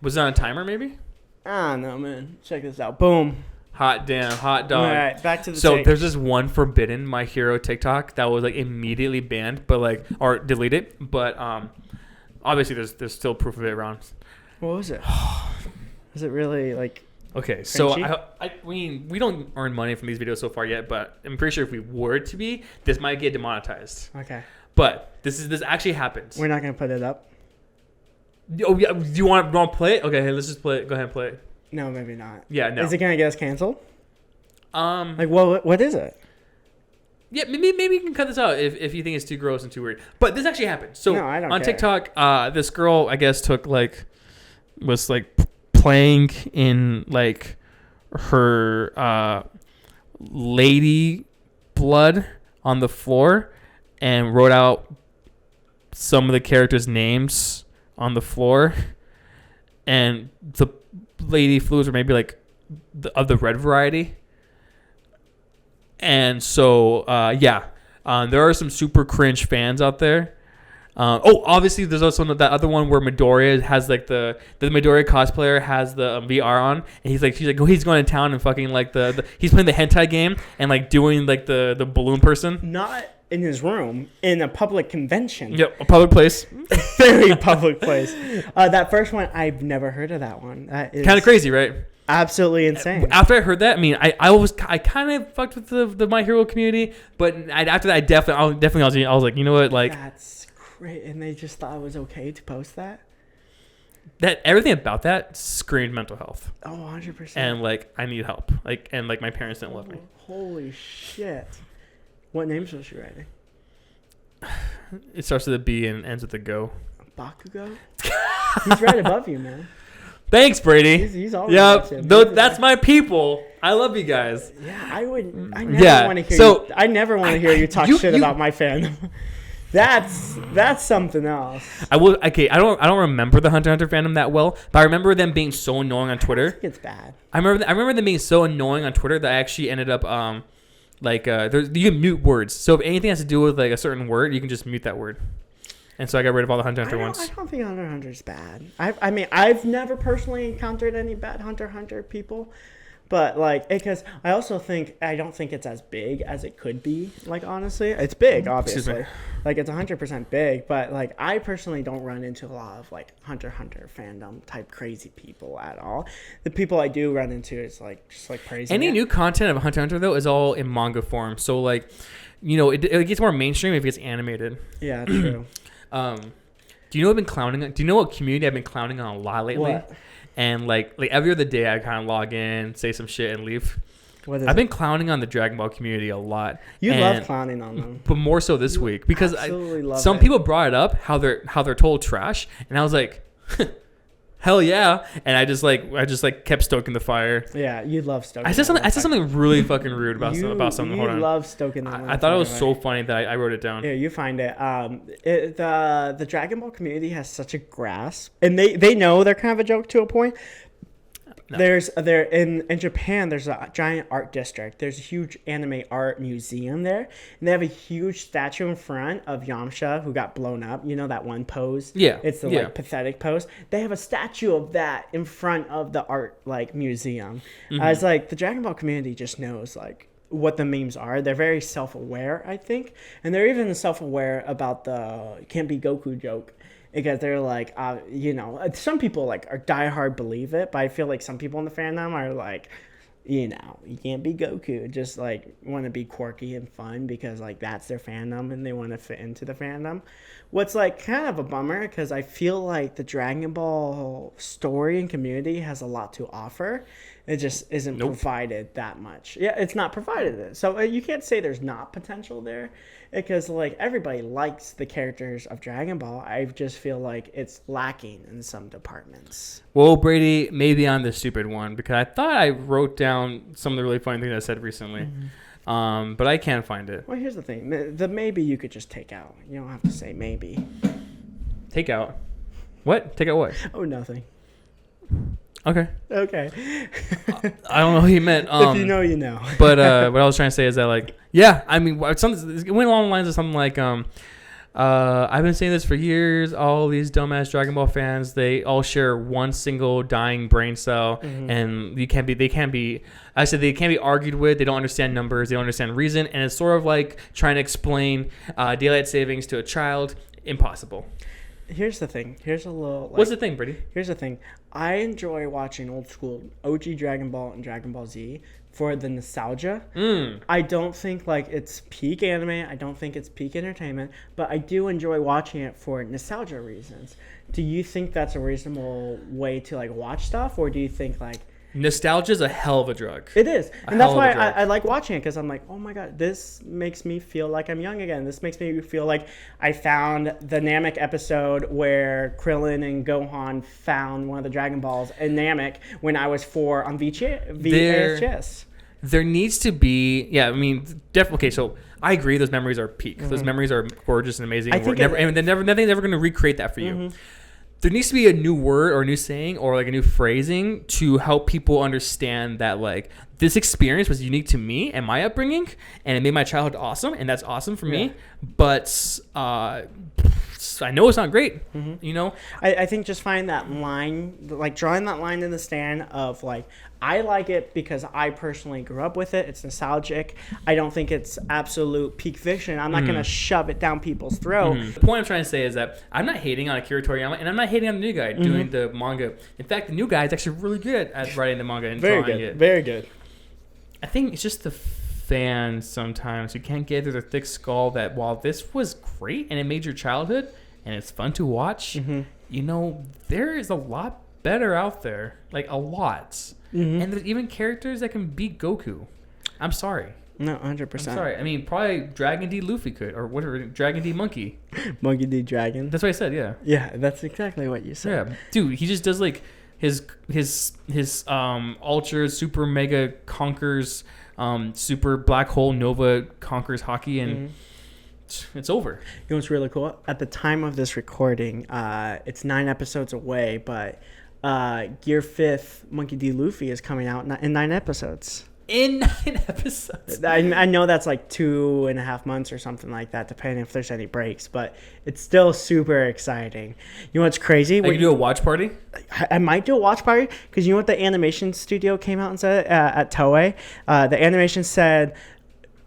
Was it on a timer maybe? I don't know, man. Check this out. Boom. Hot dog. All right, back to the So take. there's this one forbidden My Hero TikTok that was like immediately banned, but like or deleted. But obviously there's still proof of it around. What was it? Is it really like? Okay, so I mean, we don't earn money from these videos so far yet, but I'm pretty sure if we were to be, this might get demonetized. Okay. But this actually happens. We're not gonna put it up. Oh yeah, do you want to play it? Okay, hey, let's just play it. Go ahead and play it. No, maybe not. Yeah, no. Is it gonna get us canceled? Like what is it? Yeah, maybe you can cut this out if you think it's too gross and too weird. But this actually happened. So no, I don't on care. TikTok, this girl I guess was playing in like her lady blood on the floor and wrote out some of the characters' names on the floor, and the lady fluids were maybe like of the red variety. And so there are some super cringe fans out there. Obviously there's also that other one where Midoriya has like the Midoriya cosplayer has the VR on, and he's going to town and fucking like he's playing the hentai game and like doing like the balloon person. Not in his room in a public convention. Yep, a public place. Very public place. That first one, I've never heard of that one. That is Kind of crazy, right? absolutely insane. After I heard that, I mean, I kind of fucked with the My Hero community, but after that, I was like, you know what, like That's great. And they just thought it was okay to post that? that everything about that screamed mental health, Oh, 100%. and like I need help, like and like my parents didn't love me. Holy shit. What names was she writing? It starts with a B and ends with a go. Bakugo? He's right above you, man. Thanks, Brady. He's always Yep, watching. that's my people. I love you guys. Yeah, I never Yeah, want to hear so- you. I never want to hear you talk shit about my fandom. That's something else. I don't remember the Hunter x Hunter fandom that well, but I remember them being so annoying on I Twitter. think it's bad. I remember them being so annoying on Twitter that I actually ended up you can mute words. So if anything has to do with like a certain word, you can just mute that word. And so I got rid of all the Hunter x Hunter ones. I don't think Hunter x Hunter's bad. I mean, I've never personally encountered any bad Hunter x Hunter people. But, like, because I don't think it's as big as it could be, like, honestly. It's big, obviously. Like, it's 100% big. But, like, I personally don't run into a lot of, like, Hunter x Hunter fandom type crazy people at all. The people I do run into is, like, just, like, praising Any it. new content of Hunter x Hunter, though, is all in manga form. So, like, you know, it gets more mainstream if it gets animated. Yeah, true. Do you know what I've been clowning on? Do you know what community I've been clowning on a lot lately? What? And, like every other day, I kind of log in, say some shit, and leave. What is I've it? been clowning on the Dragon Ball community a lot. You and, love clowning on them. but more so this week because absolutely love some it. people brought it up how they're total trash, and I was like, hell yeah, and I just kept stoking the fire. Yeah, you love stoking. I said something really fucking rude about something. Hold You on. love stoking them. I thought it was so funny that I wrote it down. Yeah, you find it. The Dragon Ball community has such a grasp, and they know they're kind of a joke to a point. No. In Japan, there's a giant art district. There's a huge anime art museum there, and they have a huge statue in front of Yamcha who got blown up. You know that one pose? Yeah, It's the yeah. like pathetic pose. They have a statue of that in front of the art like museum. I was like, the Dragon Ball community just knows like what the memes are. They're very self-aware, I think, and they're even self-aware about the "can't be Goku" joke. Because they're like, you know, some people like are diehard believe it, but I feel like some people in the fandom are like, you know, you can't be Goku. Just like want to be quirky and fun because like that's their fandom and they want to fit into the fandom. What's like kind of a bummer because I feel like the Dragon Ball story and community has a lot to offer. It just isn't provided that much. Yeah, it's not provided. So you can't say there's not potential there because like everybody likes the characters of Dragon Ball. I just feel like it's lacking in some departments. Well, Brady, maybe I'm the stupid one because I thought I wrote down some of the really funny things I said recently, but I can't find it. Well, here's the thing. The maybe you could just take out. You don't have to say maybe. Take out. What? Take out what? Oh, nothing. Okay. Okay. I don't know what he meant. If you know, you know. But what I was trying to say is that, like, yeah, I mean, it went along the lines of something like, I've been saying this for years. All these dumbass Dragon Ball fans, they all share one single dying brain cell, and they can't be argued with. They don't understand numbers. They don't understand reason, and it's sort of like trying to explain daylight savings to a child. Impossible. Here's the thing. Here's a little. Like, What's the thing, Brady? Here's the thing. I enjoy watching old school OG Dragon Ball and Dragon Ball Z for the nostalgia. I don't think like it's peak anime. I don't think it's peak entertainment, but I do enjoy watching it for nostalgia reasons. Do you think that's a reasonable way to like watch stuff, or do you think like Nostalgia is a hell of a drug. it is? And that's hell of why a drug. I like watching it because I'm like, oh my god, this makes me feel like I'm young again. This makes me feel like I found the Namek episode where Krillin and Gohan found one of the Dragon Balls in Namek when I was 4 on VHS. There needs to be, I mean, definitely. Okay, so I agree. Those memories are peak. Those memories are gorgeous and amazing. I think nothing's ever going to recreate that for you. There needs to be a new word or a new saying or like a new phrasing to help people understand that like this experience was unique to me and my upbringing, and it made my childhood awesome, and that's awesome for me. But I know it's not great. You know, I think just find that line, like drawing that line in the sand of like, I like it because I personally grew up with it. It's nostalgic. I don't think it's absolute peak fiction. I'm not going to shove it down people's throat. The point I'm trying to say is that I'm not hating on Akira Toriyama, and I'm not hating on the new guy doing the manga. In fact, the new guy is actually really good at writing the manga and drawing it. Very good. I think it's just the fans sometimes who can't get through their thick skull that while this was great and it made your childhood and it's fun to watch, you know, there is a lot better out there. Like, a lot. And there's even characters that can beat Goku. I'm sorry. No, 100%. I'm sorry. I mean, probably Dragon D Luffy could, or whatever, Dragon D Monkey. Monkey D. Dragon. That's what I said, yeah. Yeah, that's exactly what you said. Yeah. Dude, he just does, like, his Ultra Super Mega conquers Super Black Hole Nova conquers Hockey, and it's over. You know what's really cool? At the time of this recording, it's 9 episodes away, but Gear 5th Monkey D. Luffy is coming out in 9 episodes. In 9 episodes. I know that's like 2.5 months or something like that, depending if there's any breaks, but it's still super exciting. You know what's crazy? I can do a watch party? I might do a watch party, because you know what the animation studio came out and said at Toei? The animation said,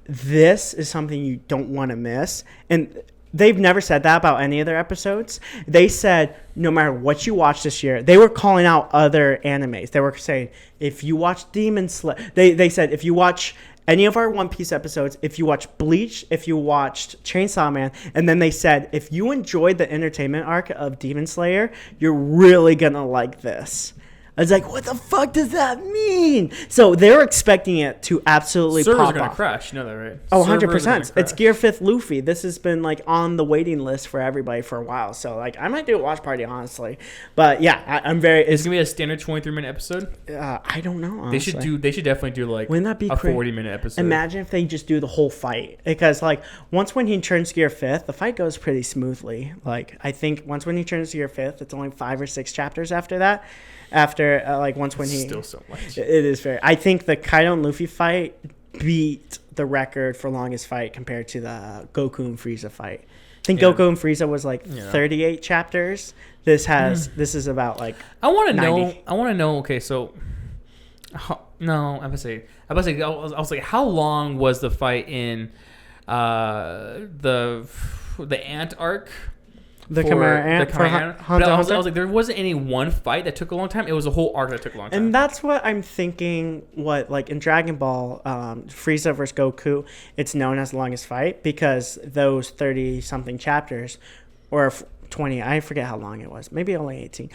this is something you don't want to miss. And they've never said that about any of their episodes. They said, no matter what you watch this year, they were calling out other animes. They were saying, if you watch Demon Slayer, they said, if you watch any of our One Piece episodes, if you watch Bleach, if you watched Chainsaw Man, and then they said, if you enjoyed the entertainment arc of Demon Slayer, you're really going to like this. I was like, what the fuck does that mean? So they're expecting it to absolutely Servers pop are going to off. crash. You know that, right? Oh, Servers are 100%. gonna It's crash. Gear 5th Luffy. This has been like on the waiting list for everybody for a while. So like, I might do a watch party, honestly. But yeah, I'm very. It's going to be a standard 23-minute episode? I don't know. Honestly. They should definitely do like Wouldn't that be a crazy? 40-minute episode. Imagine if they just do the whole fight, because like once when he turns Gear 5th, the fight goes pretty smoothly. Like I think once when he turns Gear 5th, it's only 5 or 6 chapters after that. After like once when he still so much. It is very. I think the Kaido and Luffy fight beat the record for longest fight compared to the Goku and Frieza fight. I think Goku and Frieza was like 38 chapters. This is about like I want to 90. know. Okay, so no, I was like, how long was the fight in the Ant arc? The Chimera Ant for Hunter x Hunter. I was like, there wasn't any one fight that took a long time. It was a whole arc that took a long time. And that's what I'm thinking. What like in Dragon Ball, Frieza versus Goku, it's known as the longest fight because those 30 something chapters, or 20, I forget how long it was, maybe only 18.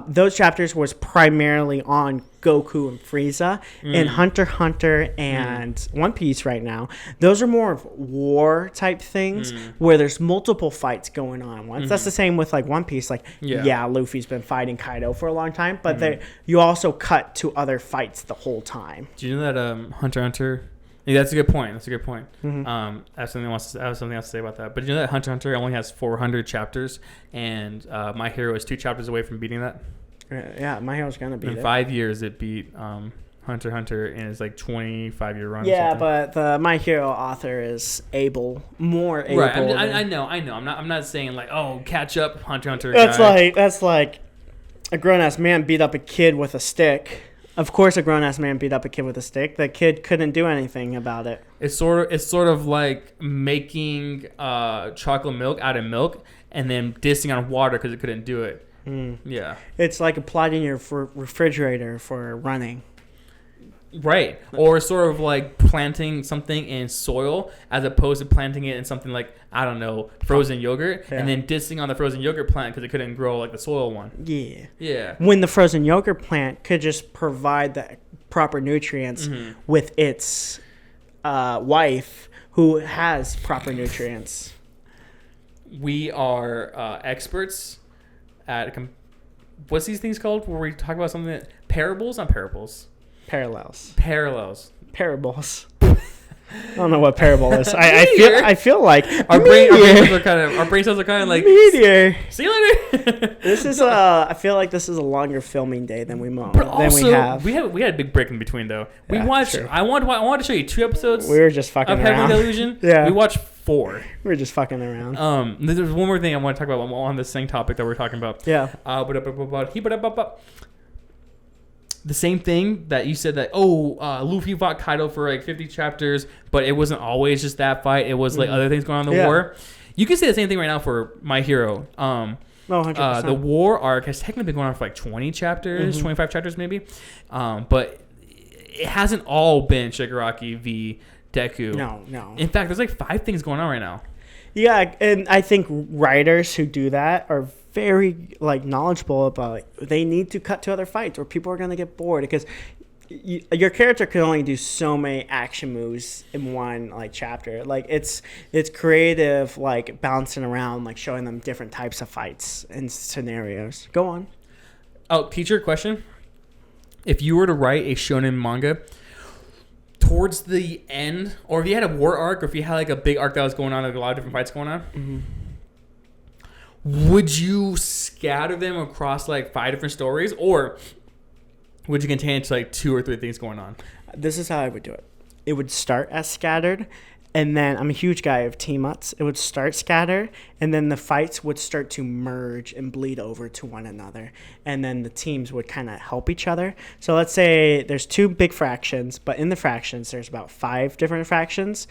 Those chapters was primarily on Goku and Frieza. And Hunter x Hunter and One Piece right now, those are more of war type things where there's multiple fights going on once. That's the same with like One Piece. Like Luffy's been fighting Kaido for a long time, but you also cut to other fights the whole time. Do you know that Hunter x Hunter? Yeah, that's a good point. I have something else to say about that. But you know that Hunter x Hunter only has 400 chapters, and My Hero is 2 chapters away from beating that. Yeah, My Hero's gonna beat it. In 5 years, it beat Hunter x Hunter in its like 25-year run. Yeah, but the My Hero author is more able. Right, I know. I'm not saying like, oh, catch up, Hunter x Hunter. That's like a grown ass man beat up a kid with a stick. Of course, a grown ass man beat up a kid with a stick. The kid couldn't do anything about it. It's sort of like making chocolate milk out of milk and then dissing on water because it couldn't do it. Yeah, it's like applying your refrigerator for running. Right, or sort of like planting something in soil as opposed to planting it in something like, I don't know, frozen yogurt, and then dissing on the frozen yogurt plant because it couldn't grow like the soil one. Yeah. When the frozen yogurt plant could just provide the proper nutrients with its wife, who has proper nutrients. We are experts at what's these things called where we talk about something parables, not parables. Parallels. Parables. I don't know what parable is. I feel like our brain cells are kind of like meteor. See you later. This is I feel like this is a longer filming day than we have. We had a big break in between though. We watched. True. I wanted to show you 2 episodes. We were just fucking of around. Heavenly Delusion. Yeah. We watched 4. We're just fucking around. There's one more thing I want to talk about on this same topic that we're talking about. Yeah. The same thing that you said that Luffy fought Kaido for like 50 chapters, but it wasn't always just that fight. It was like other things going on in the war. You can say the same thing right now for My Hero. 100%. The war arc has technically been going on for like 20 chapters, 25 chapters maybe, but it hasn't all been Shigaraki v Deku. No. In fact, there's like 5 things going on right now. Yeah, and I think writers who do that are very like knowledgeable about they need to cut to other fights or people are going to get bored because your character can only do so many action moves in one like chapter. Like it's creative, like bouncing around, like showing them different types of fights and scenarios. Go on. Oh, teacher, question. If you were to write a shonen manga towards the end, or if you had a war arc, or if you had like a big arc that was going on, like a lot of different fights going on, would you scatter them across like 5 different stories, or would you contain it to like 2 or 3 things going on? This is how I would do it. It would start as scattered, and then I'm a huge guy of team-ups. It would start scattered, and then the fights would start to merge and bleed over to one another, and then the teams would kind of help each other. So let's say there's 2 big fractions, but in the fractions there's about 5 different fractions.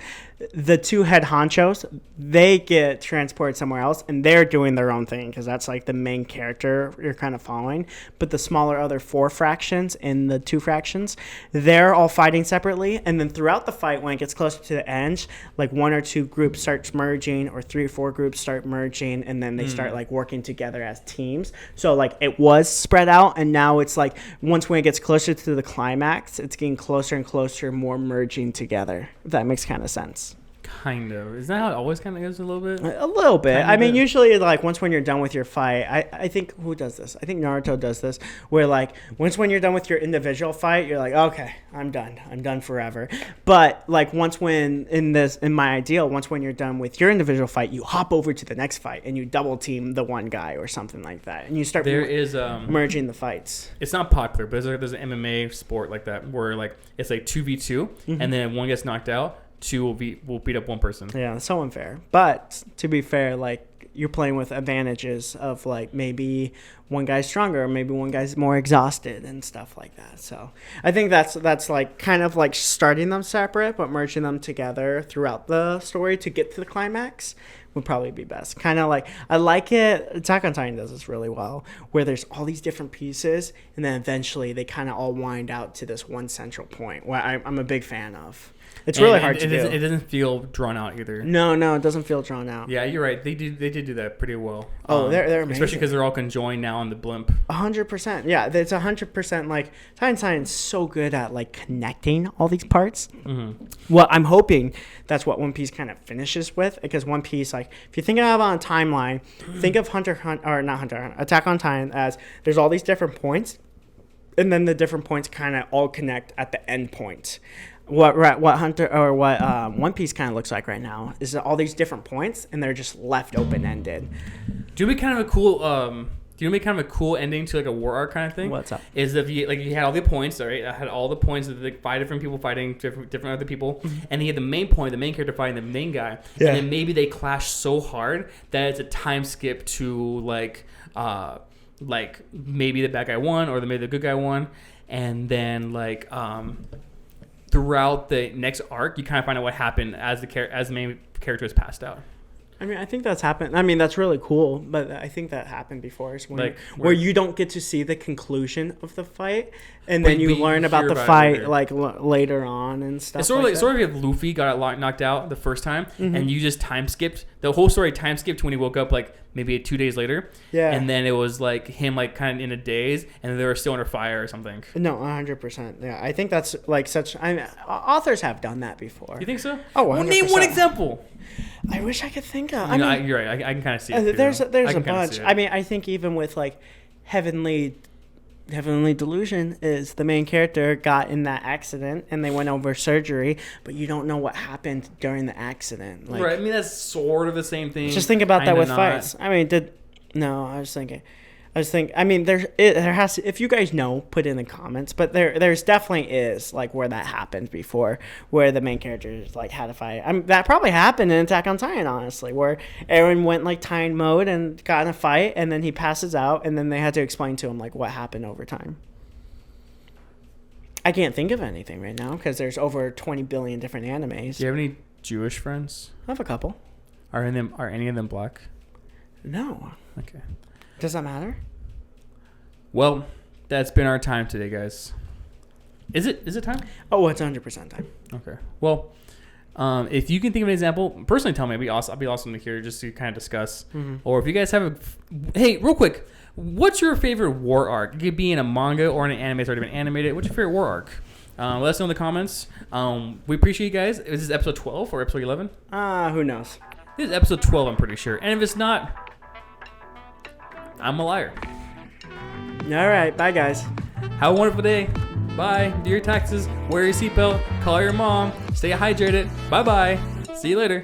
The 2 head honchos, they get transported somewhere else, and they're doing their own thing because that's like the main character you're kind of following. But the smaller other 4 fractions in the 2 fractions, they're all fighting separately, and then throughout the fight, when it gets closer to the end, like 1 or 2 groups starts merging, or 3 or 4 groups start merging, and then they start like working together as teams. So like it was spread out, and now it's like once when it gets closer to the climax, it's getting closer and closer, more merging together. If that makes kind of sense. Kind of. Isn't that how it always kind of goes a little bit? A little bit. Kinda I mean, bit. usually, like, once when you're done with your fight, I think, who does this? I think Naruto does this, where, like, once when you're done with your individual fight, you're like, okay, I'm done forever. But, like, once when, in my ideal, once when you're done with your individual fight, you hop over to the next fight, and you double team the one guy or something like that, and you start merging the fights. It's not popular, but there's an MMA sport like that, where, like, it's like 2v2, and then one gets knocked out, 2 will beat up 1 person. Yeah, it's so unfair. But to be fair, like you're playing with advantages of like maybe one guy's stronger, or maybe one guy's more exhausted and stuff like that. So I think that's like kind of like starting them separate, but merging them together throughout the story to get to the climax would probably be best. Kind of like I like it. Attack on Titan does this really well, where there's all these different pieces, and then eventually they kind of all wind out to this one central point. What I'm a big fan of. It's really hard to do. It doesn't feel drawn out either. No, it doesn't feel drawn out. Yeah, you're right. They did do that pretty well. Oh, they're amazing. Especially because they're all conjoined now on the blimp. 100%. Yeah, it's 100%. Like Titan's so good at like connecting all these parts. Well, I'm hoping that's what One Piece kind of finishes with, because One Piece, like, if you're thinking about a timeline, think of Attack on Titan as there's all these different points, and then the different points kind of all connect at the end point. What One Piece kind of looks like right now is all these different points, and they're just left open ended. Do you make kind of a cool ending to like a war arc kind of thing? What's up? Is if you had all the points, right? I had all the points of like 5 different people fighting different other people, and he had the main point, the main character fighting the main guy, and then maybe they clash so hard that it's a time skip to like maybe the bad guy won, or maybe the good guy won, and then like throughout the next arc, you kind of find out what happened as the main character is passed out. I mean, I think that's happened. I mean, that's really cool, but I think that happened before. Is when, like where you don't get to see the conclusion of the fight, and then you learn about the fight like later on and stuff. It's sort of if Luffy got knocked out the first time, and you just time skipped the whole story. Time skipped to when he woke up, like maybe 2 days later. Yeah, and then it was like him like kind of in a daze, and they were still under fire or something. No, 100%. Yeah, I think that's like such. I mean, authors have done that before. You think so? Oh, 100%. Name one example. I wish I could think of. You're right. I can kind of see it. There's a bunch. I mean, I think even with like Heavenly Delusion is the main character got in that accident and they went over surgery, but you don't know what happened during the accident. Like, right. I mean, that's sort of the same thing. Just think about that with fights. I mean, I was thinking. I just think, I mean, there has to, if you guys know, put in the comments, but there's definitely is like where that happened before, where the main characters like had a fight. I mean, that probably happened in Attack on Titan, honestly, where Eren went like Titan mode and got in a fight, and then he passes out, and then they had to explain to him like what happened over time. I can't think of anything right now because there's over 20 billion different animes. Do you have any Jewish friends? I have a couple. Are any of them black? No. Okay. Does that matter? Well, that's been our time today, guys. Is it time? Oh, it's 100% time. Okay. Well, if you can think of an example, personally tell me. It'd be awesome to hear just to kind of discuss. Mm-hmm. Or if you guys have hey, real quick, what's your favorite war arc? It could be in a manga or in an anime that's already been animated. What's your favorite war arc? Let us know in the comments. We appreciate you guys. Is this episode 12 or episode 11? Who knows? This is episode 12, I'm pretty sure. And if it's not, I'm a liar. All right. Bye, guys. Have a wonderful day. Bye. Do your taxes. Wear your seatbelt. Call your mom. Stay hydrated. Bye-bye. See you later.